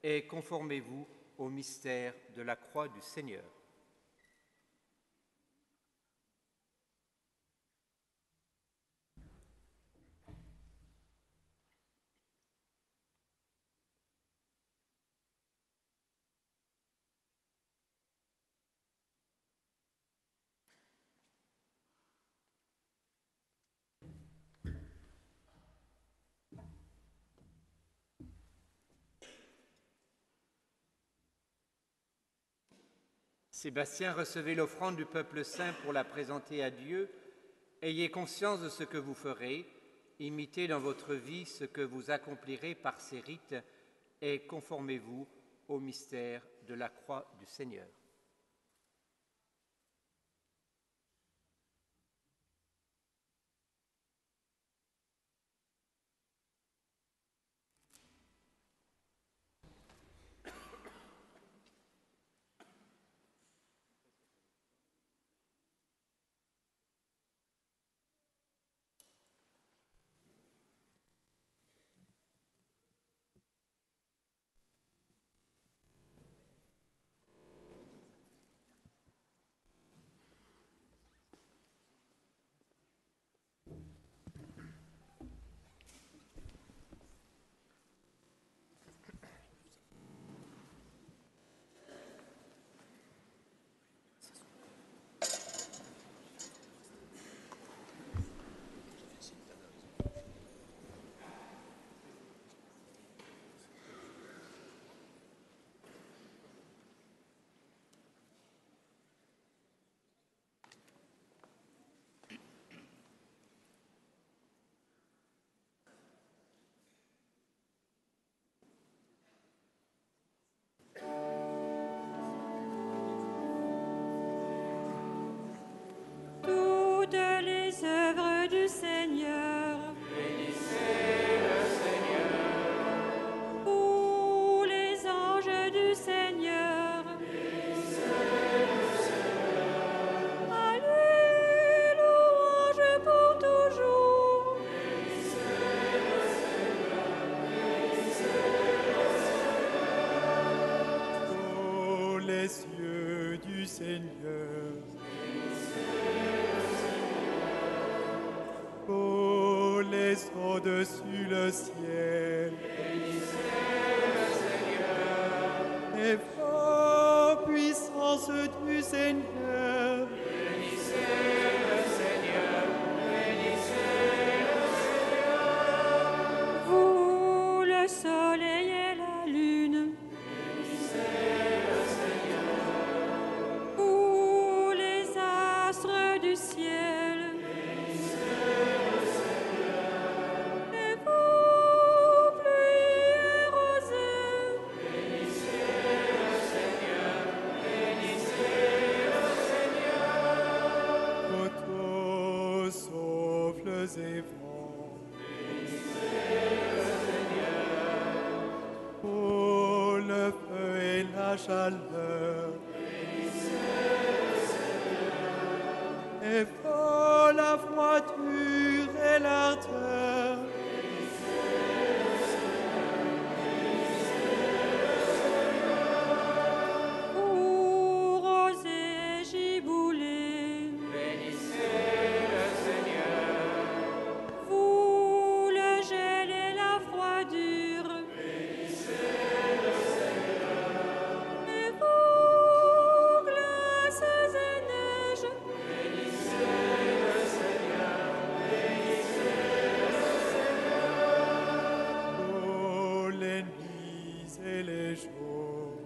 et conformez-vous au mystère de la croix du Seigneur. Sébastien, recevez l'offrande du peuple saint pour la présenter à Dieu. Ayez conscience de ce que vous ferez, imitez dans votre vie ce que vous accomplirez par ces rites et conformez-vous au mystère de la croix du Seigneur. du Seigneur. Bénissez le Seigneur. Tous les anges du Seigneur. Bénissez le Seigneur. À lui louange pour toujours. Bénissez le Seigneur. Bénissez le Seigneur. Tous les cieux du Seigneur. Au-dessus le ciel. Bénissez le Seigneur. Et ô puissance du Seigneur. Bénissez le Seigneur. Bénissez le Seigneur. Vous, le soleil et la lune. Bénissez le Seigneur. Vous, les astres du ciel. Et vents. Bénissez le Seigneur. Pour le feu et la chaleur. Bénissez le Seigneur. Et pour la froidure et l'ardeur. Bénissez le Seigneur. Bénissez le Seigneur. Pour roses et giboulées. Bénissez le Seigneur. Vous, le gel et la froidure. Bénissez le Seigneur. Et vous, bénissez les jours.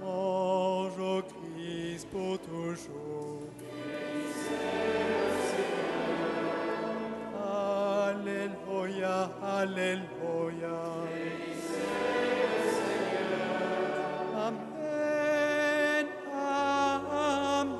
Louange au Christ pour toujours. Alléluia, Alléluia. Amen, Amen.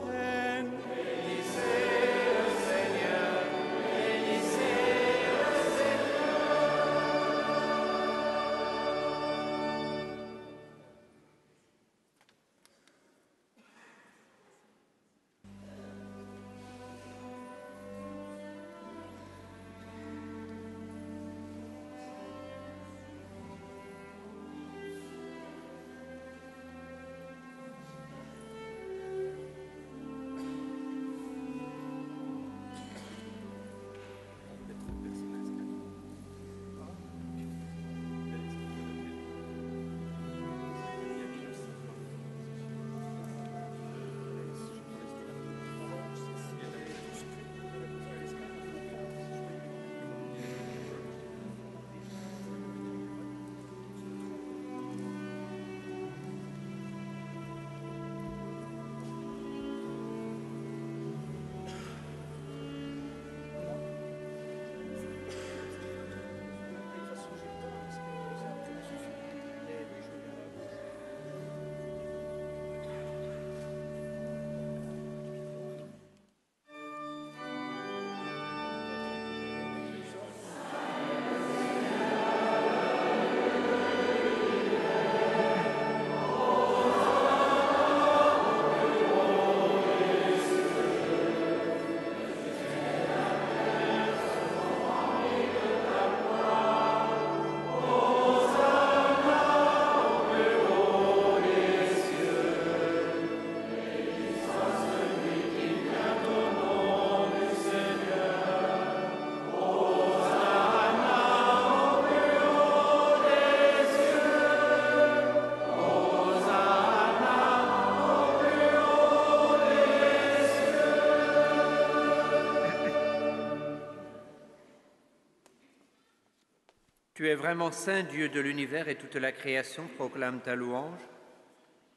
Tu es vraiment saint, Dieu de l'univers, et toute la création proclame ta louange,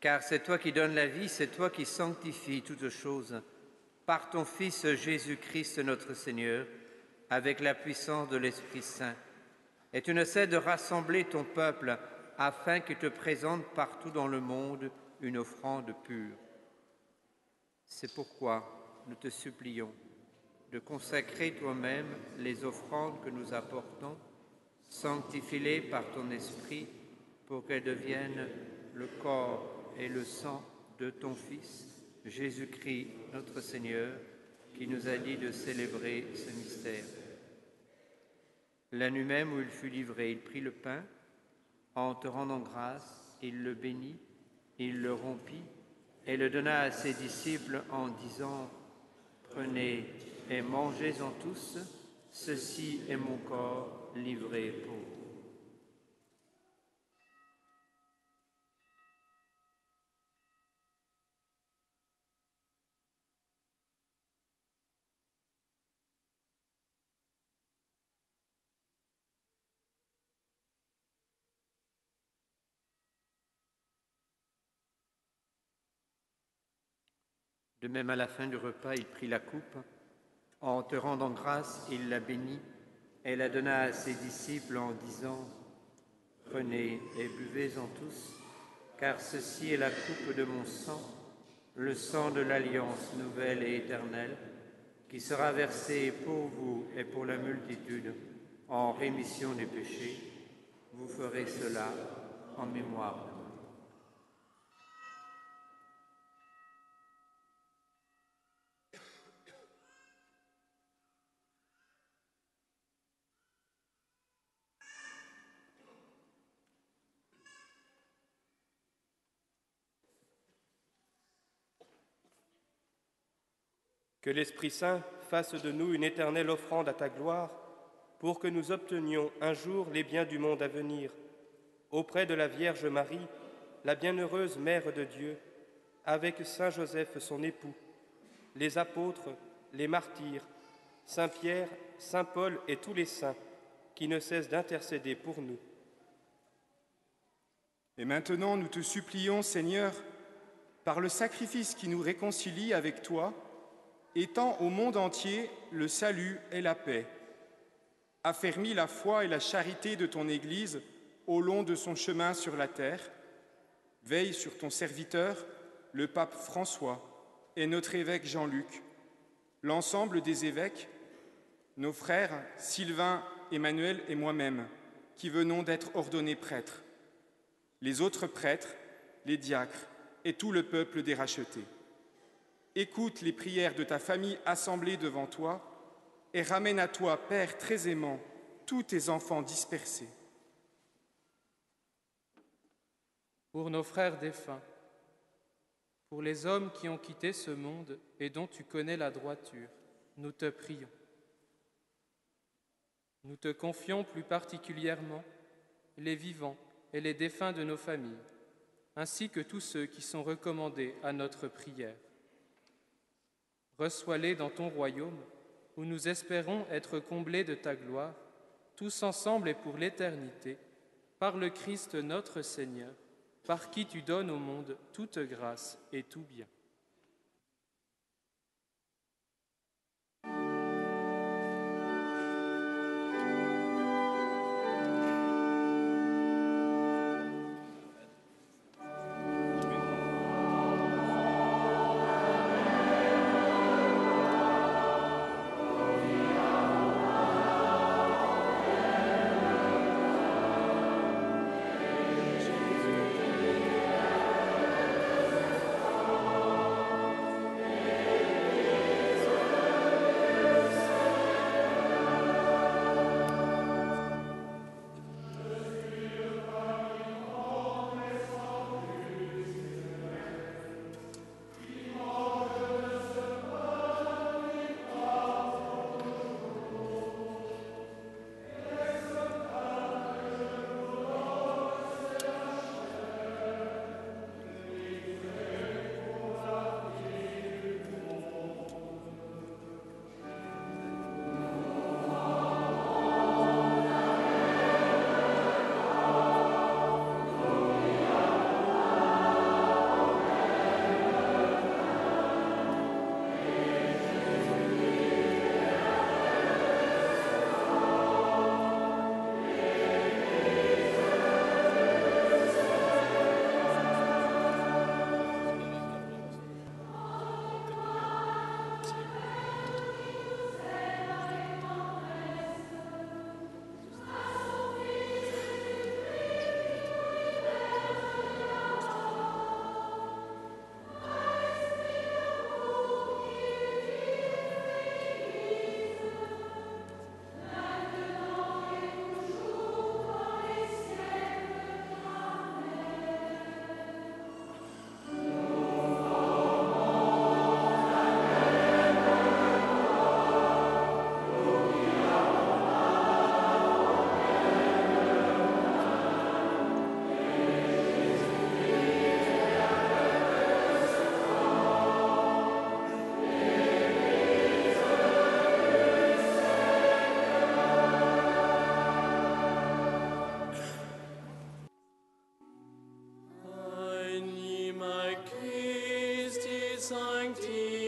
car c'est toi qui donnes la vie, c'est toi qui sanctifies toutes choses, par ton Fils Jésus-Christ notre Seigneur, avec la puissance de l'Esprit Saint. Et tu ne cesses de rassembler ton peuple afin qu'il te présente partout dans le monde une offrande pure. C'est pourquoi nous te supplions de consacrer toi-même les offrandes que nous apportons. Sanctifie-les par ton Esprit pour qu'elles deviennent le corps et le sang de ton Fils, Jésus-Christ, notre Seigneur, qui nous a dit de célébrer ce mystère. La nuit même où il fut livré, il prit le pain, en te rendant grâce, il le bénit, il le rompit et le donna à ses disciples en disant « Prenez et mangez-en tous, ceci est mon corps livré pour vous. » De même, à la fin du repas, il prit la coupe. En te rendant grâce, il la bénit et la donna à ses disciples en disant « Prenez et buvez-en tous, car ceci est la coupe de mon sang, le sang de l'alliance nouvelle et éternelle, qui sera versé pour vous et pour la multitude en rémission des péchés. Vous ferez cela en mémoire de moi. » Que l'Esprit Saint fasse de nous une éternelle offrande à ta gloire, pour que nous obtenions un jour les biens du monde à venir, auprès de la Vierge Marie, la bienheureuse Mère de Dieu, avec Saint Joseph son époux, les apôtres, les martyrs, Saint Pierre, Saint Paul et tous les saints, qui ne cesse d'intercéder pour nous. Et maintenant, nous te supplions, Seigneur, par le sacrifice qui nous réconcilie avec toi, étends au monde entier le salut et la paix. Affermis la foi et la charité de ton Église au long de son chemin sur la terre. Veille sur ton serviteur, le pape François, et notre évêque Jean-Luc, l'ensemble des évêques, nos frères Sylvain, Emmanuel et moi-même, qui venons d'être ordonnés prêtres, les autres prêtres, les diacres et tout le peuple des rachetés. Écoute les prières de ta famille assemblée devant toi et ramène à toi, Père très aimant, tous tes enfants dispersés. Pour nos frères défunts, pour les hommes qui ont quitté ce monde et dont tu connais la droiture, nous te prions. Nous te confions plus particulièrement les vivants et les défunts de nos familles, ainsi que tous ceux qui sont recommandés à notre prière. Reçois-les dans ton royaume, où nous espérons être comblés de ta gloire, tous ensemble et pour l'éternité, par le Christ notre Seigneur, par qui tu donnes au monde toute grâce et tout bien.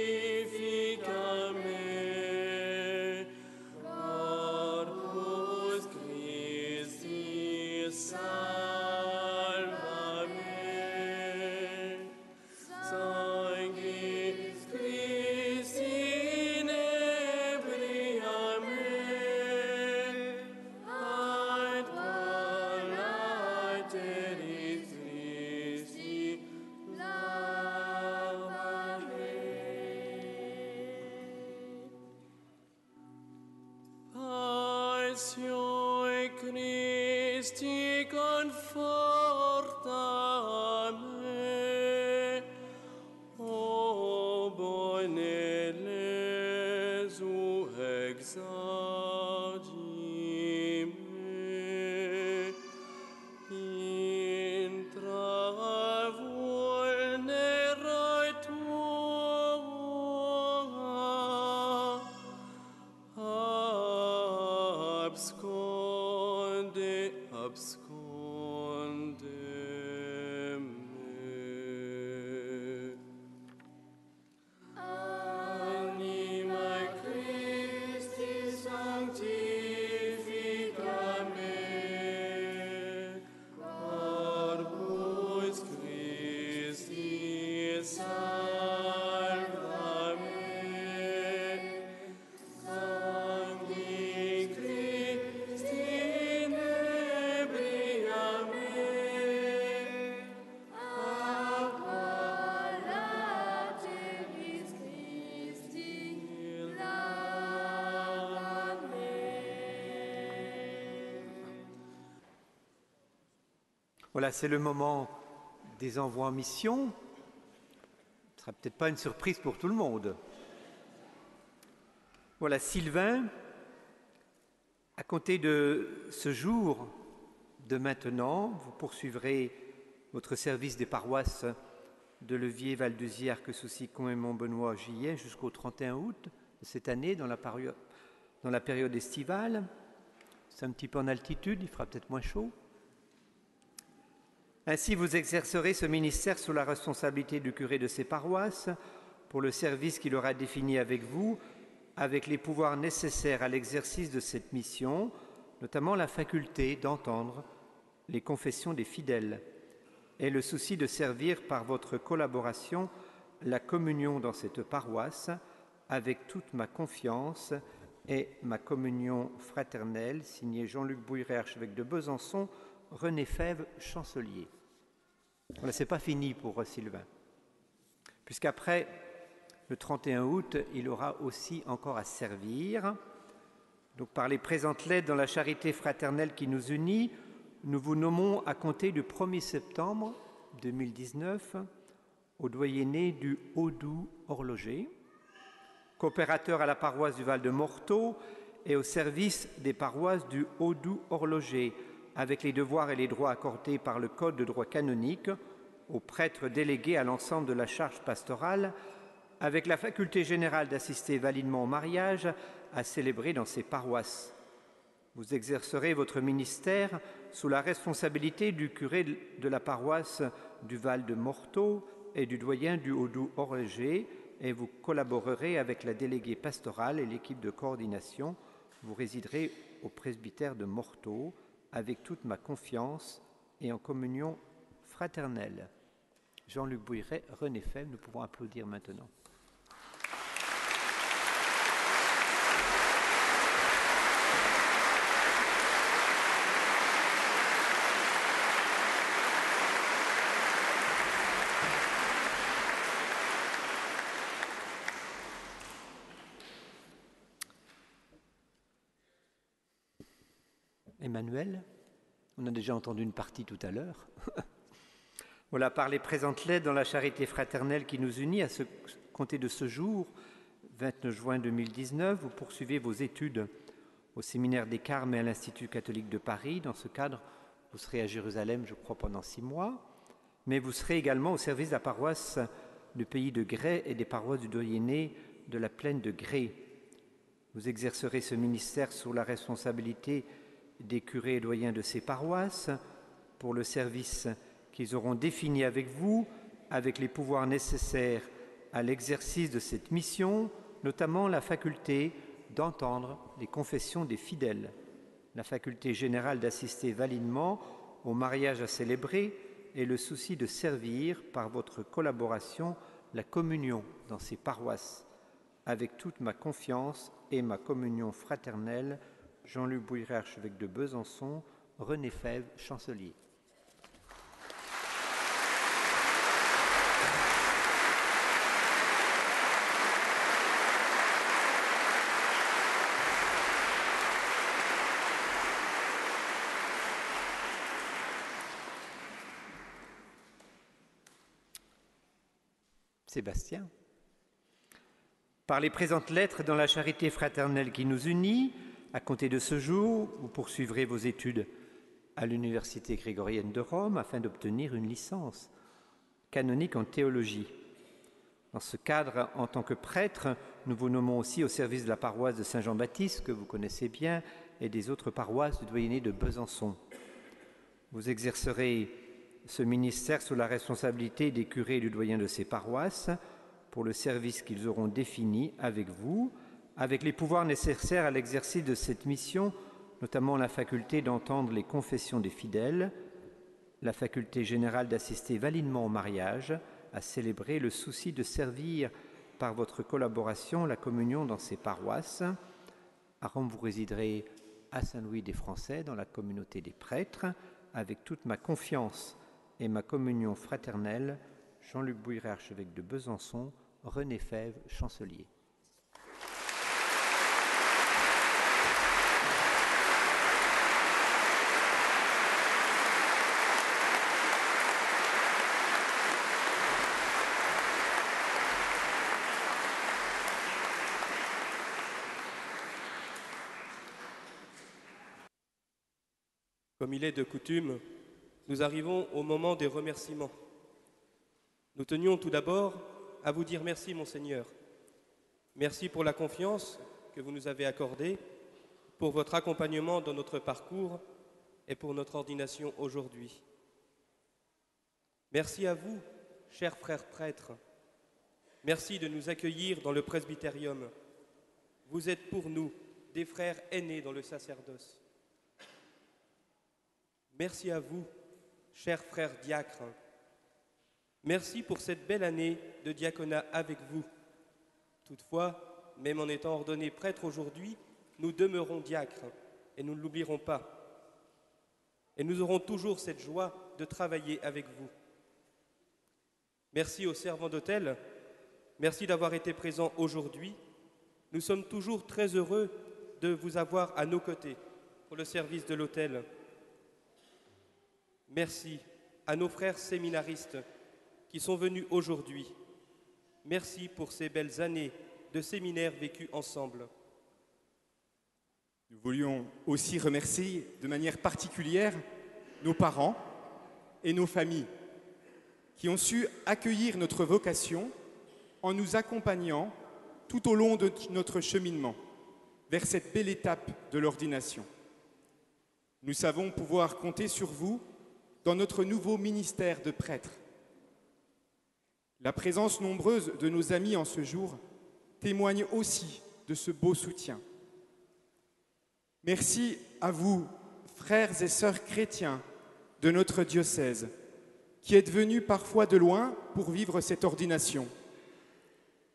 Sanctifica me, Corpus Christi salva me, Sanguis Christi inebria me, ad colateris Christi lava me. Passione Christi conforta me, o bone Lesu exaudi me, intra vulnera tua, abscon Voilà, c'est le moment des envois en mission. Ce ne sera peut-être pas une surprise pour tout le monde. Voilà, Sylvain, à compter de ce jour, de maintenant, vous poursuivrez votre service des paroisses de Levier, Val-d'Uzy, Arc-Soucy-Con et Montbenoît, Gillet, jusqu'au 31 août de cette année, dans la période estivale. C'est un petit peu en altitude, il fera peut-être moins chaud. Ainsi, vous exercerez ce ministère sous la responsabilité du curé de ces paroisses pour le service qu'il aura défini avec vous, avec les pouvoirs nécessaires à l'exercice de cette mission, notamment la faculté d'entendre les confessions des fidèles et le souci de servir par votre collaboration la communion dans cette paroisse avec toute ma confiance et ma communion fraternelle, signé Jean-Luc Bouilleret, archevêque de Besançon, René Fèvre, chancelier. Voilà, ce n'est pas fini pour Sylvain, puisqu'après le 31 août, il aura aussi encore à servir. Donc, par les présentes lettres dans la charité fraternelle qui nous unit, nous vous nommons à compter du 1er septembre 2019 au doyenné du Haut-Doubs horloger, coopérateur à la paroisse du Val de Morteau et au service des paroisses du Haut-Doubs horloger, avec les devoirs et les droits accordés par le Code de droit canonique aux prêtres délégués à l'ensemble de la charge pastorale, avec la faculté générale d'assister validement au mariage à célébrer dans ces paroisses. Vous exercerez votre ministère sous la responsabilité du curé de la paroisse du Val de Morteau et du doyen du Haut-Doubs horloger, et vous collaborerez avec la déléguée pastorale et l'équipe de coordination. Vous résiderez au presbytère de Morteau, avec toute ma confiance et en communion fraternelle. Jean-Luc Bouilleret, René Fèvre, nous pouvons applaudir maintenant. Emmanuel, on a déjà entendu une partie tout à l'heure. Voilà, par les présentes lettres dans la charité fraternelle qui nous unit, compter de ce jour, 29 juin 2019, vous poursuivez vos études au séminaire des Carmes et à l'Institut catholique de Paris. Dans ce cadre, vous serez à Jérusalem, je crois, pendant 6 mois, mais vous serez également au service de la paroisse du pays de Grès et des paroisses du doyenné de la plaine de Grès. Vous exercerez ce ministère sous la responsabilité des curés et doyens de ces paroisses pour le service qu'ils auront défini avec vous, avec les pouvoirs nécessaires à l'exercice de cette mission, notamment la faculté d'entendre les confessions des fidèles, la faculté générale d'assister validement au mariage à célébrer et le souci de servir par votre collaboration la communion dans ces paroisses, avec toute ma confiance et ma communion fraternelle. Jean-Luc Bouilleret, archevêque de Besançon, René Fèvre, chancelier. Sébastien. Par les présentes lettres dans la charité fraternelle qui nous unit, à compter de ce jour, vous poursuivrez vos études à l'Université grégorienne de Rome afin d'obtenir une licence canonique en théologie. Dans ce cadre, en tant que prêtre, nous vous nommons aussi au service de la paroisse de Saint-Jean-Baptiste, que vous connaissez bien, et des autres paroisses du doyenné de Besançon. Vous exercerez ce ministère sous la responsabilité des curés et du doyen de ces paroisses pour le service qu'ils auront défini avec vous, avec les pouvoirs nécessaires à l'exercice de cette mission, notamment la faculté d'entendre les confessions des fidèles, la faculté générale d'assister validement au mariage, à célébrer le souci de servir par votre collaboration la communion dans ces paroisses. À Rome, vous résiderez à Saint-Louis des Français, dans la communauté des prêtres, avec toute ma confiance et ma communion fraternelle. Jean-Luc Bouilleret, archevêque de Besançon, René Fèvre, chancelier. Comme il est de coutume, nous arrivons au moment des remerciements. Nous tenions tout d'abord à vous dire merci, Monseigneur. Merci pour la confiance que vous nous avez accordée, pour votre accompagnement dans notre parcours et pour notre ordination aujourd'hui. Merci à vous, chers frères prêtres. Merci de nous accueillir dans le presbytérium. Vous êtes pour nous des frères aînés dans le sacerdoce. Merci à vous, chers frères diacres. Merci pour cette belle année de diaconat avec vous. Toutefois, même en étant ordonnés prêtres aujourd'hui, nous demeurons diacres et nous ne l'oublierons pas. Et nous aurons toujours cette joie de travailler avec vous. Merci aux servants d'autel. Merci d'avoir été présents aujourd'hui. Nous sommes toujours très heureux de vous avoir à nos côtés pour le service de l'autel. Merci à nos frères séminaristes qui sont venus aujourd'hui. Merci pour ces belles années de séminaire vécues ensemble. Nous voulions aussi remercier de manière particulière nos parents et nos familles qui ont su accueillir notre vocation en nous accompagnant tout au long de notre cheminement vers cette belle étape de l'ordination. Nous savons pouvoir compter sur vous dans notre nouveau ministère de prêtre. La présence nombreuse de nos amis en ce jour témoigne aussi de ce beau soutien. Merci à vous, frères et sœurs chrétiens de notre diocèse, qui êtes venus parfois de loin pour vivre cette ordination.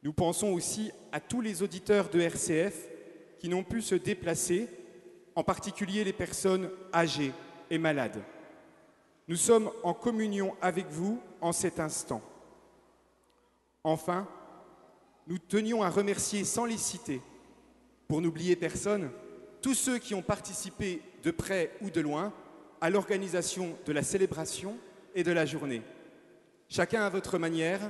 Nous pensons aussi à tous les auditeurs de RCF qui n'ont pu se déplacer, en particulier les personnes âgées et malades. Nous sommes en communion avec vous en cet instant. Enfin, nous tenions à remercier sans les citer, pour n'oublier personne, tous ceux qui ont participé de près ou de loin à l'organisation de la célébration et de la journée. Chacun à votre manière,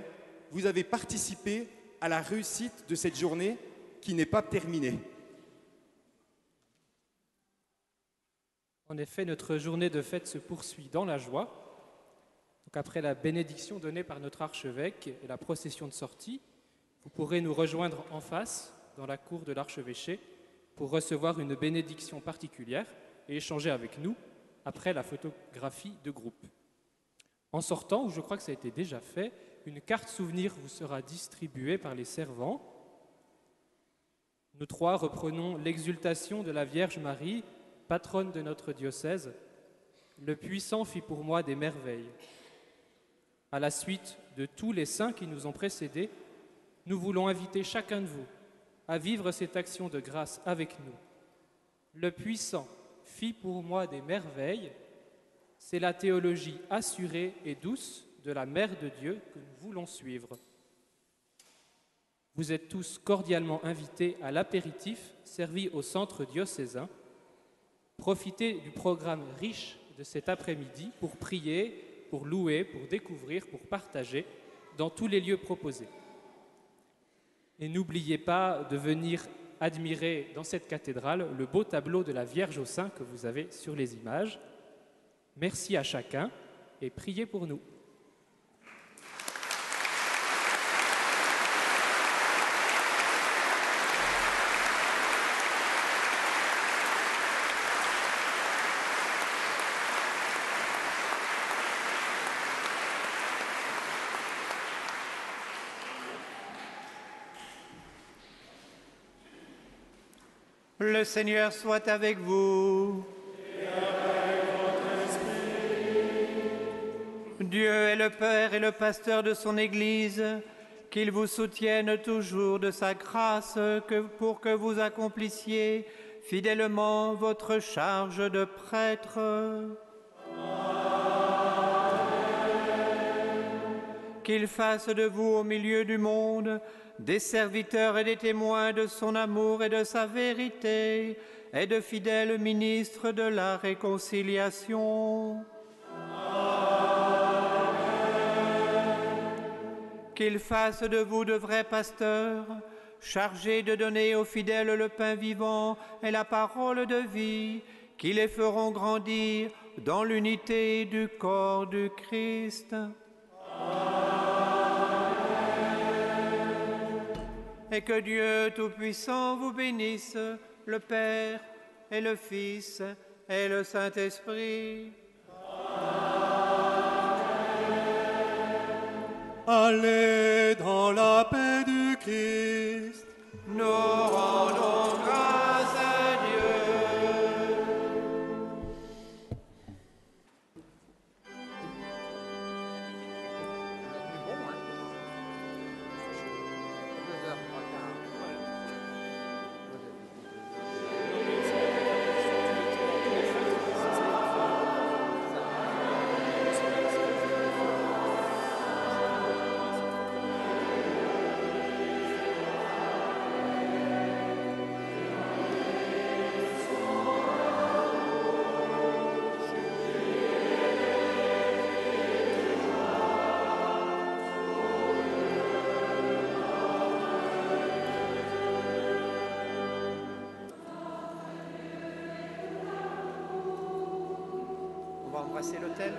vous avez participé à la réussite de cette journée qui n'est pas terminée. En effet, notre journée de fête se poursuit dans la joie. Donc après la bénédiction donnée par notre archevêque et la procession de sortie, vous pourrez nous rejoindre en face, dans la cour de l'archevêché, pour recevoir une bénédiction particulière et échanger avec nous après la photographie de groupe. En sortant, ou je crois que ça a été déjà fait, une carte souvenir vous sera distribuée par les servants. Nous trois reprenons l'exultation de la Vierge Marie, patronne de notre diocèse. Le puissant fit pour moi des merveilles. À la suite de tous les saints qui nous ont précédés, nous voulons inviter chacun de vous à vivre cette action de grâce avec nous. Le puissant fit pour moi des merveilles. C'est la théologie assurée et douce de la Mère de Dieu que nous voulons suivre. Vous êtes tous cordialement invités à l'apéritif servi au centre diocésain. Profitez du programme riche de cet après-midi pour prier, pour louer, pour découvrir, pour partager dans tous les lieux proposés. Et n'oubliez pas de venir admirer dans cette cathédrale le beau tableau de la Vierge aux Saints que vous avez sur les images. Merci à chacun et priez pour nous. Le Seigneur soit avec vous. Et avec votre esprit. Dieu est le Père et le pasteur de son Église, qu'il vous soutienne toujours de sa grâce pour que vous accomplissiez fidèlement votre charge de prêtre. Qu'il fasse de vous au milieu du monde des serviteurs et des témoins de son amour et de sa vérité, et de fidèles ministres de la réconciliation. Qu'il fasse de vous de vrais pasteurs, chargés de donner aux fidèles le pain vivant et la parole de vie, qui les feront grandir dans l'unité du corps du Christ. Et que Dieu Tout-Puissant vous bénisse, le Père et le Fils et le Saint-Esprit. Allez dans la paix du Christ. Nous rendons grâce à Dieu. On va embrasser l'autel.